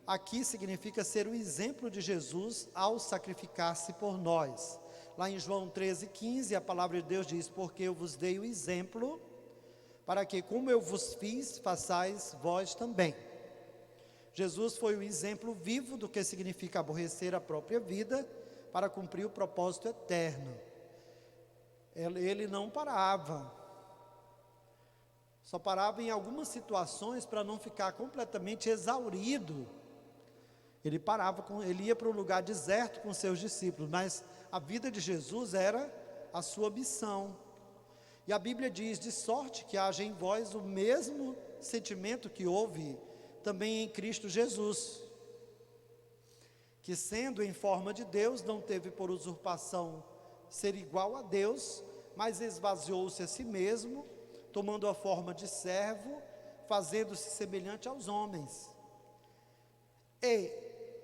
aqui significa ser o exemplo de Jesus ao sacrificar-se por nós. Lá em João 13,15, a palavra de Deus diz: porque eu vos dei o exemplo, para que como eu vos fiz, façais vós também. Jesus foi o exemplo vivo do que significa aborrecer a própria vida para cumprir o propósito eterno. Ele não parava, só parava em algumas situações para não ficar completamente exaurido. Ele ele ia para um lugar deserto com seus discípulos, mas a vida de Jesus era a sua missão. E a Bíblia diz: de sorte que haja em vós o mesmo sentimento que houve também em Cristo Jesus, que sendo em forma de Deus, não teve por usurpação ser igual a Deus, mas esvaziou-se a si mesmo, tomando a forma de servo, fazendo-se semelhante aos homens. E,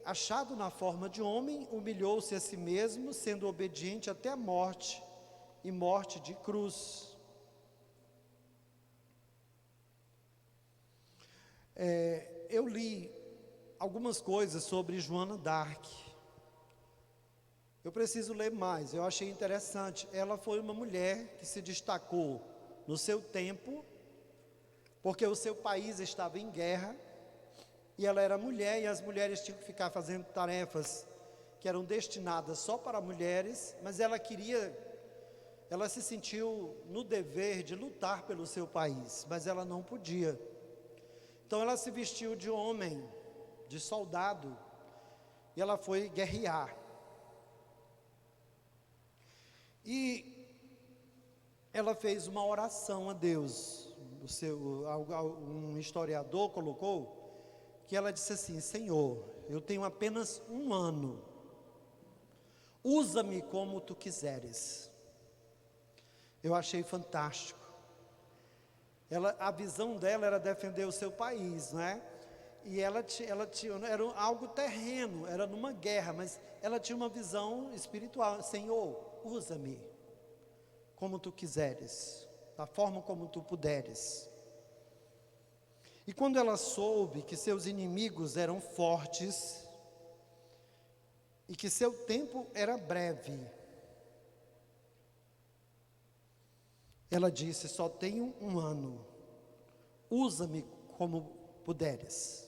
achado na forma de homem, humilhou-se a si mesmo, sendo obediente até a morte, e morte de cruz. Eu li algumas coisas sobre Joana d'Arc. Eu preciso ler mais, eu achei interessante. Ela foi uma mulher que se destacou no seu tempo, porque o seu país estava em guerra, e ela era mulher, e as mulheres tinham que ficar fazendo tarefas que eram destinadas só para mulheres, mas ela se sentiu no dever de lutar pelo seu país, mas ela não podia. Então ela se vestiu de homem, de soldado, e ela foi guerrear. E ela fez uma oração a Deus. Um historiador colocou que ela disse assim: Senhor, eu tenho apenas 1 ano, usa-me como tu quiseres. Eu achei fantástico. A visão dela era defender o seu país, não é? E ela tinha, era algo terreno, era numa guerra, mas ela tinha uma visão espiritual. Senhor, usa-me como tu quiseres, da forma como tu puderes. E quando ela soube que seus inimigos eram fortes e que seu tempo era breve, ela disse: só tenho 1 ano, usa-me como puderes.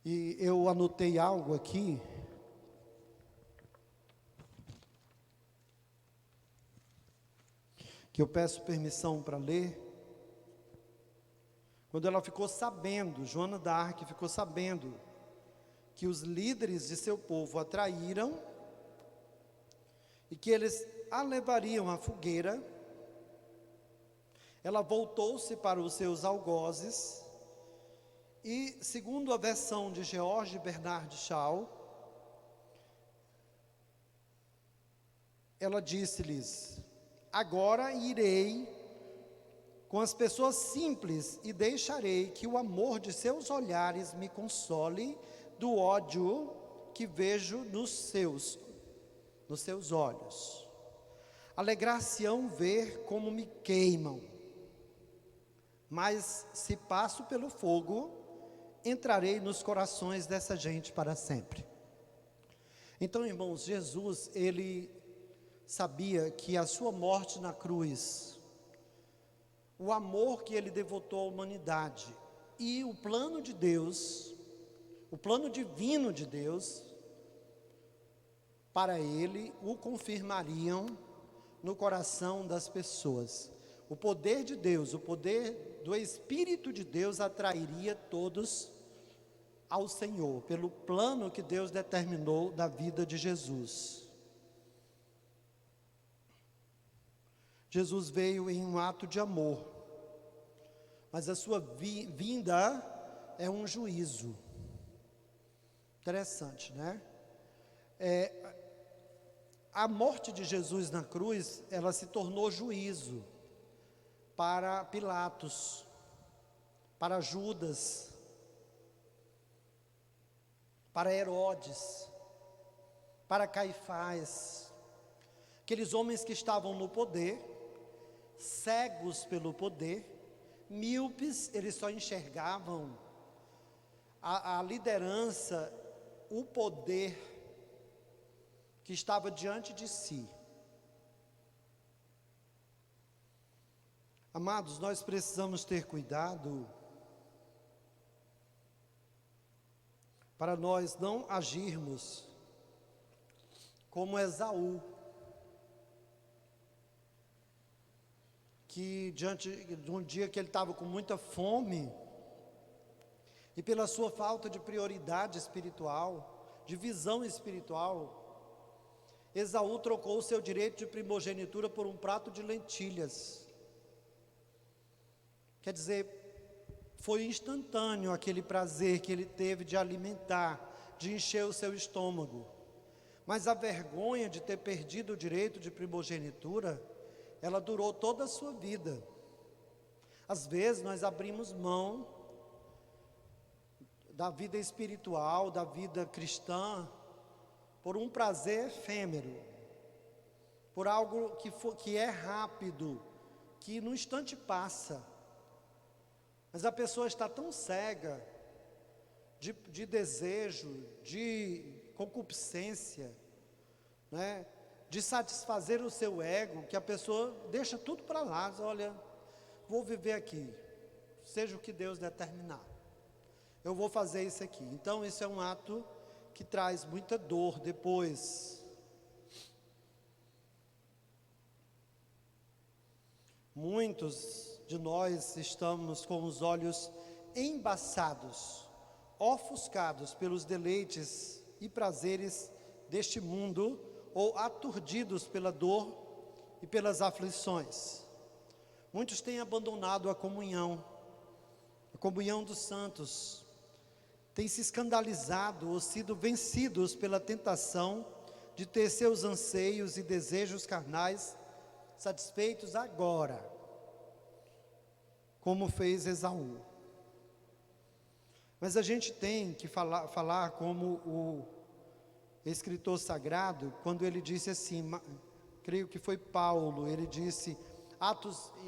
E eu anotei algo aqui, que eu peço permissão para ler. Quando ela ficou sabendo, Joana d'Arc ficou sabendo, que os líderes de seu povo a traíram, e que eles a levariam à fogueira, ela voltou-se para os seus algozes, e segundo a versão de George Bernard Shaw, ela disse-lhes: agora irei com as pessoas simples e deixarei que o amor de seus olhares me console do ódio que vejo nos seus olhos. Alegrar-se-ão ver como me queimam, mas se passo pelo fogo, entrarei nos corações dessa gente para sempre. Então, irmãos, Jesus, ele sabia que a sua morte na cruz, o amor que ele devotou à humanidade e o plano de Deus, o plano divino de Deus, para ele o confirmariam no coração das pessoas. O poder de Deus, o poder do Espírito de Deus atrairia todos ao Senhor, pelo plano que Deus determinou da vida de Jesus. Jesus veio em um ato de amor, mas a sua vinda é um juízo. Interessante, né? A morte de Jesus na cruz, ela se tornou juízo para Pilatos. para Judas, para Herodes, para Caifás, aqueles homens que estavam no poder, cegos pelo poder, míopes, eles só enxergavam a liderança, o poder que estava diante de si. Amados, nós precisamos ter cuidado para nós não agirmos como Esaú, que diante de um dia que ele estava com muita fome, e pela sua falta de prioridade espiritual, de visão espiritual, Esaú trocou o seu direito de primogenitura por um prato de lentilhas. Quer dizer, foi instantâneo aquele prazer que ele teve de alimentar, de encher o seu estômago. Mas a vergonha de ter perdido o direito de primogenitura, ela durou toda a sua vida. Às vezes nós abrimos mão da vida espiritual, da vida cristã, por um prazer efêmero, por algo que é rápido, que no instante passa. Mas a pessoa está tão cega de desejo, de concupiscência, né, de satisfazer o seu ego, que a pessoa deixa tudo para lá, diz, olha, vou viver aqui, seja o que Deus determinar, eu vou fazer isso aqui. Então isso é um ato que traz muita dor depois. Muitos de nós estamos com os olhos embaçados, ofuscados pelos deleites e prazeres deste mundo, ou aturdidos pela dor e pelas aflições. Muitos têm abandonado a comunhão dos santos, têm se escandalizado ou sido vencidos pela tentação de ter seus anseios e desejos carnais satisfeitos agora, como fez Esaú. Mas a gente tem que falar como o escritor sagrado, quando ele disse assim, creio que foi Paulo, ele disse,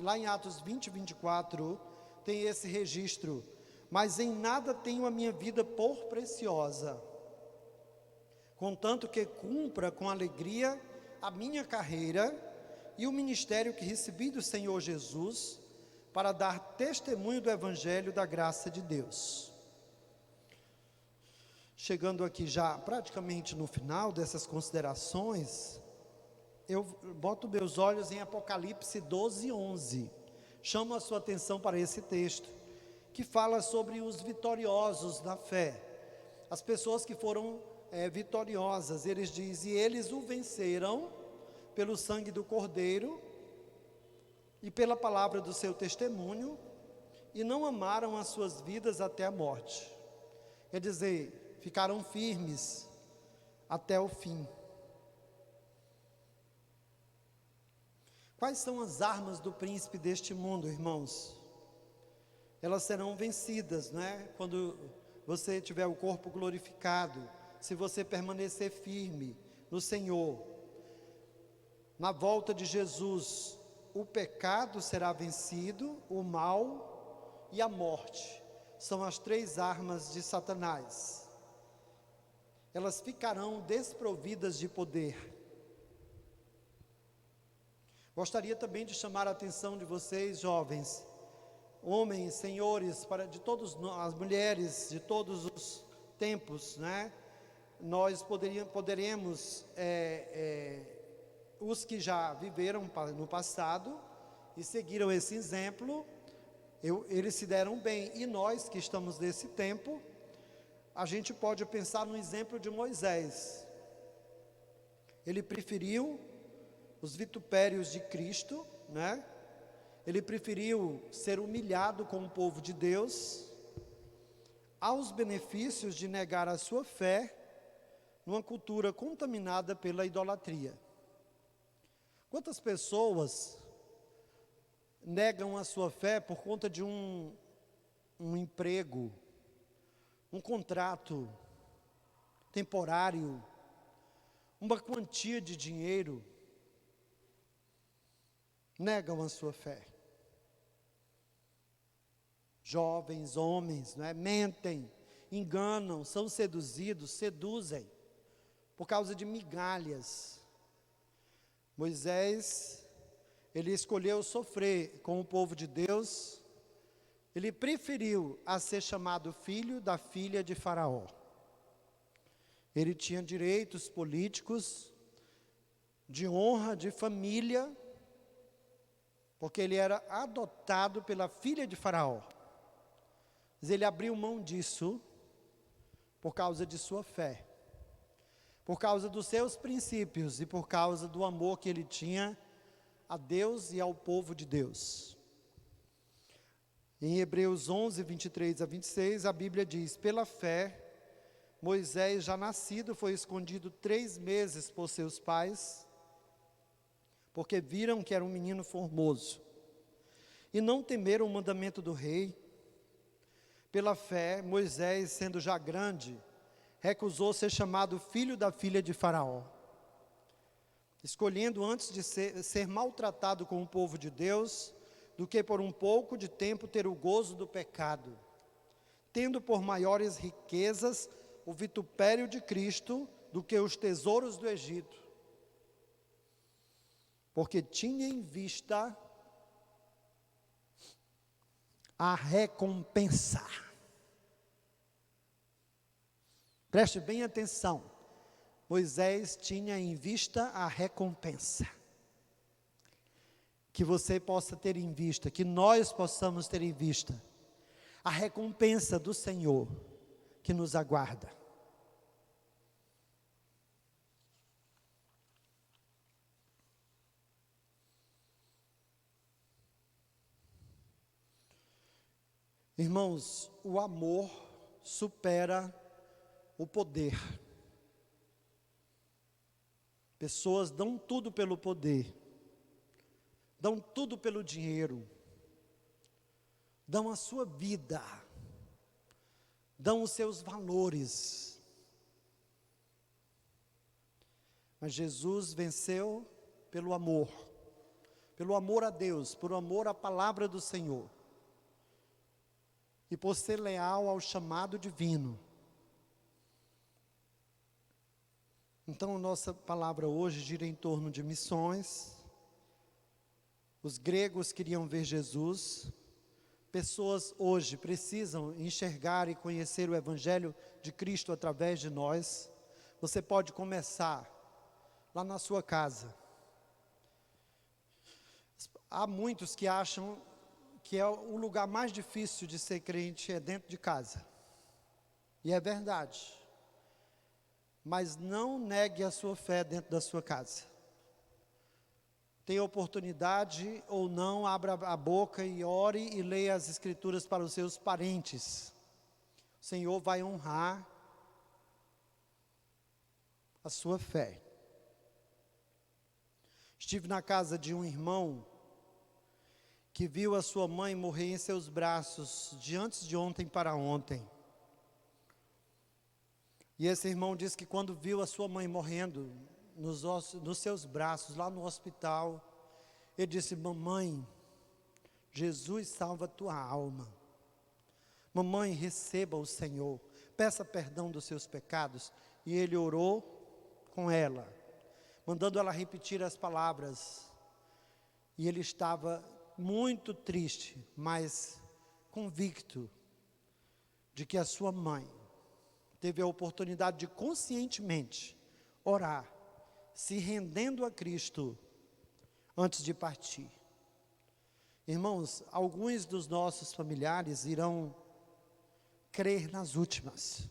lá em Atos 20, 24, tem esse registro, mas em nada tenho a minha vida por preciosa, contanto que cumpra com alegria a minha carreira e o ministério que recebi do Senhor Jesus, para dar testemunho do Evangelho da graça de Deus. Chegando aqui já praticamente no final dessas considerações, eu boto meus olhos em Apocalipse 12, 11. Chamo a sua atenção para esse texto, que fala sobre os vitoriosos da fé. As pessoas que foram vitoriosas, eles dizem, e eles o venceram pelo sangue do Cordeiro e pela palavra do seu testemunho, e não amaram as suas vidas até a morte. Quer dizer, ficaram firmes até o fim. Quais são as armas do príncipe deste mundo, irmãos? Elas serão vencidas, não é? Quando você tiver o corpo glorificado, se você permanecer firme no Senhor. Na volta de Jesus, o pecado será vencido, o mal e a morte. São as três armas de Satanás. Elas ficarão desprovidas de poder. Gostaria também de chamar a atenção de vocês, jovens, homens, senhores, de todos nós, as mulheres de todos os tempos, né? Nós poderemos, os que já viveram no passado e seguiram esse exemplo, eles se deram bem, e nós que estamos nesse tempo, a gente pode pensar no exemplo de Moisés. Ele preferiu os vitupérios de Cristo, né? Ele preferiu ser humilhado com o povo de Deus, aos benefícios de negar a sua fé, numa cultura contaminada pela idolatria. Quantas pessoas negam a sua fé por conta de um um emprego, um contrato temporário, uma quantia de dinheiro, negam a sua fé. Jovens, homens, não é? Mentem, enganam, são seduzidos, seduzem, por causa de migalhas. Moisés, ele escolheu sofrer com o povo de Deus, ele preferiu a ser chamado filho da filha de Faraó. Ele tinha direitos políticos, de honra, de família, porque ele era adotado pela filha de Faraó. Mas ele abriu mão disso por causa de sua fé, por causa dos seus princípios e por causa do amor que ele tinha a Deus e ao povo de Deus. Em Hebreus 11, 23 a 26, a Bíblia diz: pela fé, Moisés, já nascido, foi escondido 3 meses por seus pais, porque viram que era um menino formoso, e não temeram o mandamento do rei. Pela fé, Moisés, sendo já grande, recusou ser chamado filho da filha de Faraó, escolhendo antes de ser maltratado com o povo de Deus, do que por um pouco de tempo ter o gozo do pecado, tendo por maiores riquezas o vitupério de Cristo do que os tesouros do Egito, porque tinha em vista a recompensa. Preste bem atenção. Moisés tinha em vista a recompensa. Que você possa ter em vista, que nós possamos ter em vista a recompensa do Senhor que nos aguarda. Irmãos, o amor supera o poder. Pessoas dão tudo pelo poder, dão tudo pelo dinheiro, dão a sua vida, dão os seus valores. Mas Jesus venceu pelo amor a Deus, por amor à palavra do Senhor, e por ser leal ao chamado divino. Então, nossa palavra hoje gira em torno de missões. Os gregos queriam ver Jesus. Pessoas hoje precisam enxergar e conhecer o Evangelho de Cristo através de nós. Você pode começar lá na sua casa. Há muitos que acham que é o lugar mais difícil de ser crente é dentro de casa. E é verdade. Mas não negue a sua fé dentro da sua casa. Tenha oportunidade ou não, abra a boca e ore e leia as Escrituras para os seus parentes. O Senhor vai honrar a sua fé. Estive na casa de um irmão que viu a sua mãe morrer em seus braços de antes de ontem para ontem. E esse irmão disse que quando viu a sua mãe morrendo nos seus braços, lá no hospital, ele disse: mamãe, Jesus salva a tua alma. Mamãe, receba o Senhor, peça perdão dos seus pecados. E ele orou com ela, mandando ela repetir as palavras. E ele estava muito triste, mas convicto de que a sua mãe teve a oportunidade de conscientemente orar, se rendendo a Cristo antes de partir. Irmãos, alguns dos nossos familiares irão crer nas últimas,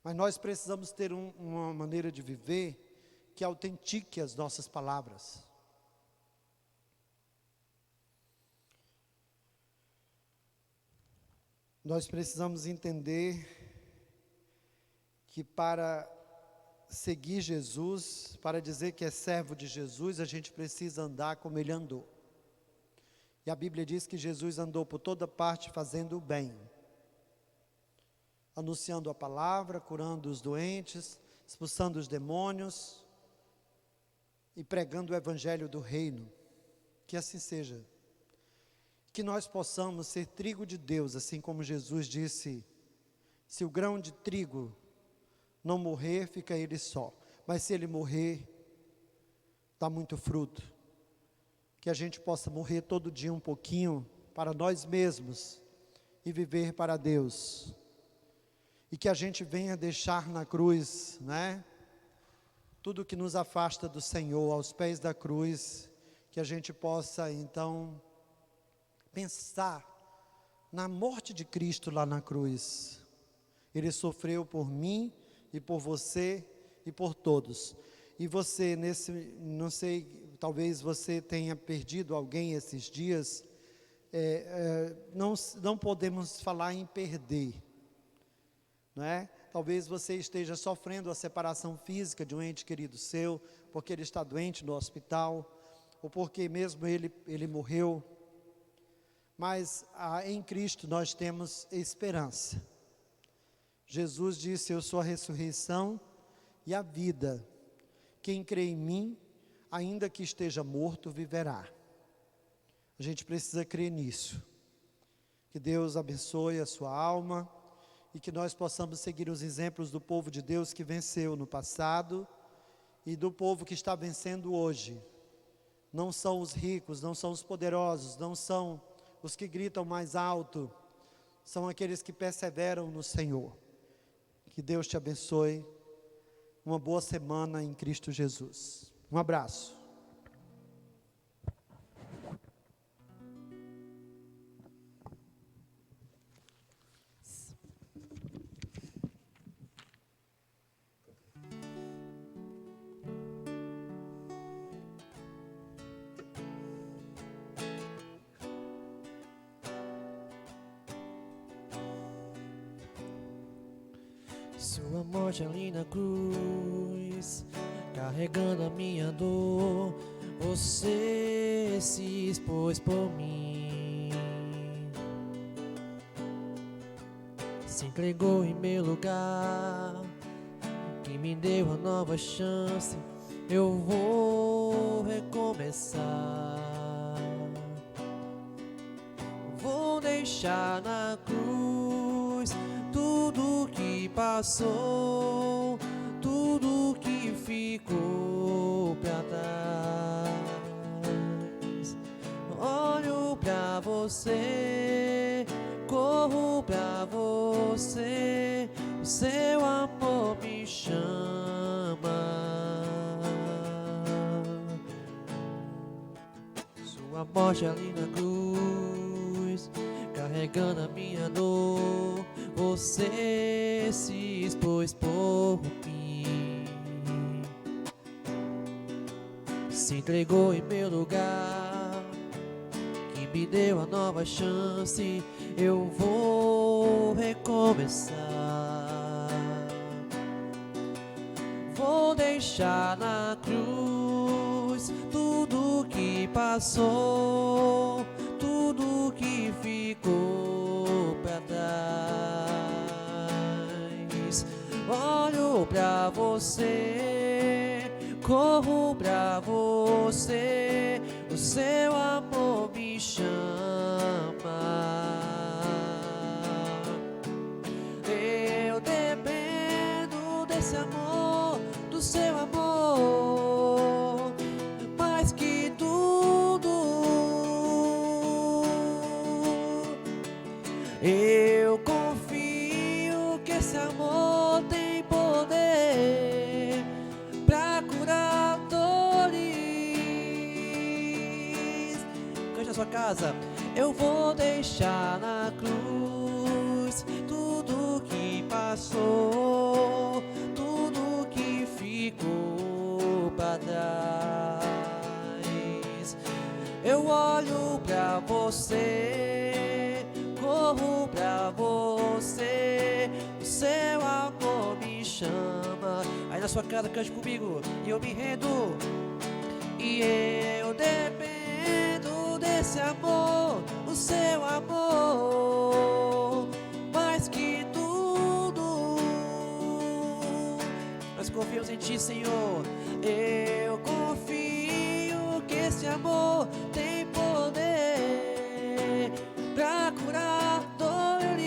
mas nós precisamos ter uma maneira de viver que autentique as nossas palavras. Nós precisamos entender que para seguir Jesus, para dizer que é servo de Jesus, a gente precisa andar como ele andou. E a Bíblia diz que Jesus andou por toda parte fazendo o bem, anunciando a palavra, curando os doentes, expulsando os demônios e pregando o evangelho do reino. Que assim seja. Que nós possamos ser trigo de Deus, assim como Jesus disse: se o grão de trigo não morrer, fica ele só, mas se ele morrer, dá muito fruto. Que a gente possa morrer todo dia um pouquinho para nós mesmos e viver para Deus. E que a gente venha deixar na cruz, né, tudo que nos afasta do Senhor, aos pés da cruz. Que a gente possa então pensar na morte de Cristo lá na cruz. Ele sofreu por mim e por você e por todos. E você, não sei, talvez você tenha perdido alguém esses dias. Não podemos falar em perder, não é? Talvez você esteja sofrendo a separação física de um ente querido seu, porque ele está doente no hospital, ou porque mesmo ele morreu. Mas em Cristo nós temos esperança. Jesus disse: eu sou a ressurreição e a vida. Quem crê em mim, ainda que esteja morto, viverá. A gente precisa crer nisso. Que Deus abençoe a sua alma e que nós possamos seguir os exemplos do povo de Deus que venceu no passado e do povo que está vencendo hoje. Não são os ricos, não são os poderosos, não são os que gritam mais alto, são aqueles que perseveram no Senhor. Que Deus te abençoe. Uma boa semana em Cristo Jesus. Um abraço. Sua morte ali na cruz, carregando a minha dor, você se expôs por mim, se entregou em meu lugar, que me deu a nova chance. Eu vou recomeçar, vou deixar na cruz tudo que passou, tudo que ficou pra trás. Olho pra você, corro pra você, o seu amor me chama. Sua morte ali na cruz, carregando a minha dor, você se expôs por mim, se entregou em meu lugar, que me deu a nova chance. Eu vou recomeçar, vou deixar na cruz tudo que passou, tudo que ficou pra trás. Olho pra você, corro pra você, o seu amor me chama. Eu dependo desse amor, do seu amor, mais que tudo. Eu confio que esse amor tem poder pra curar dores. Cante na sua casa. Eu vou deixar na cruz tudo que passou, tudo que ficou pra trás. Eu olho pra você, corro pra você, o seu amor me chama. Aí na sua casa cante comigo, e eu me rendo, e eu dependo desse esse amor, o seu amor, mais que tudo. Nós confiamos em Ti, Senhor. Eu confio que esse amor tem poder pra curar dores.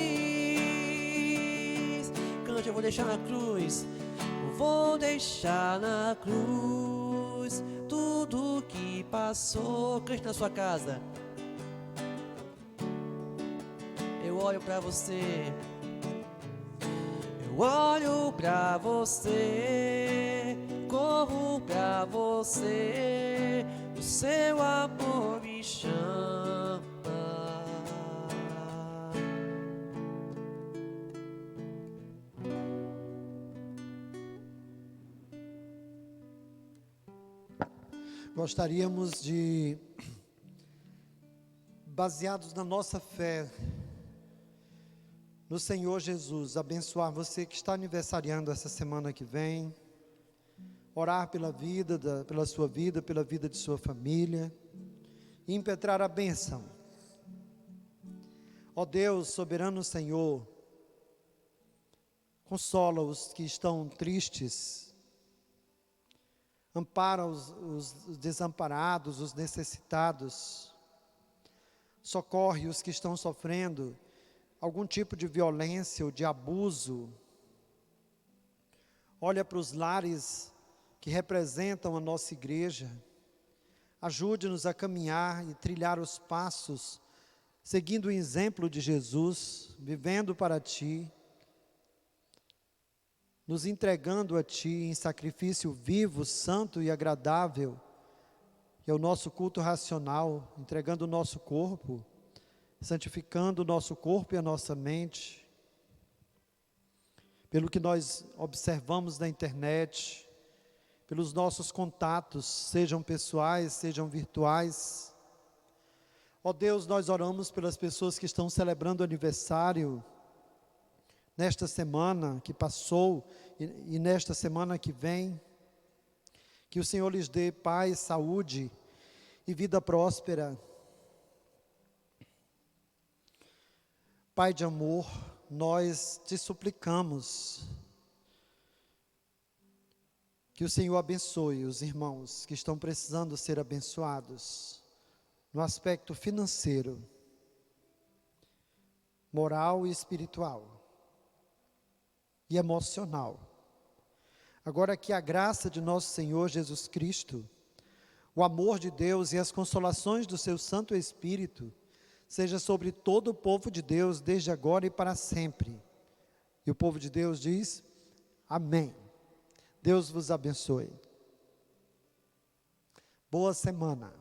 Cante, eu vou deixar na cruz. Vou deixar na cruz tudo que passou. Cante na sua casa. Eu olho pra você. Eu olho pra você. Corro pra você. O seu amor me chama. Gostaríamos de, baseados na nossa fé no Senhor Jesus, abençoar você que está aniversariando essa semana que vem, orar pela vida, pela sua vida, pela vida de sua família, e impetrar a bênção. Ó Deus, soberano Senhor, consola os que estão tristes, ampara os desamparados, os necessitados, socorre os que estão sofrendo algum tipo de violência ou de abuso. Olha para os lares que representam a nossa igreja, ajude-nos a caminhar e trilhar os passos, seguindo o exemplo de Jesus, vivendo para Ti, nos entregando a Ti em sacrifício vivo, santo e agradável, que é o nosso culto racional, entregando o nosso corpo, santificando o nosso corpo e a nossa mente, pelo que nós observamos na internet, pelos nossos contatos, sejam pessoais, sejam virtuais. Ó Deus, nós oramos pelas pessoas que estão celebrando aniversário, nesta semana que passou e nesta semana que vem, que o Senhor lhes dê paz, saúde e vida próspera. Pai de amor, nós te suplicamos que o Senhor abençoe os irmãos que estão precisando ser abençoados no aspecto financeiro, moral e espiritual e emocional. Agora que a graça de nosso Senhor Jesus Cristo, o amor de Deus e as consolações do seu Santo Espírito seja sobre todo o povo de Deus, desde agora e para sempre. E o povo de Deus diz: amém. Deus vos abençoe. Boa semana.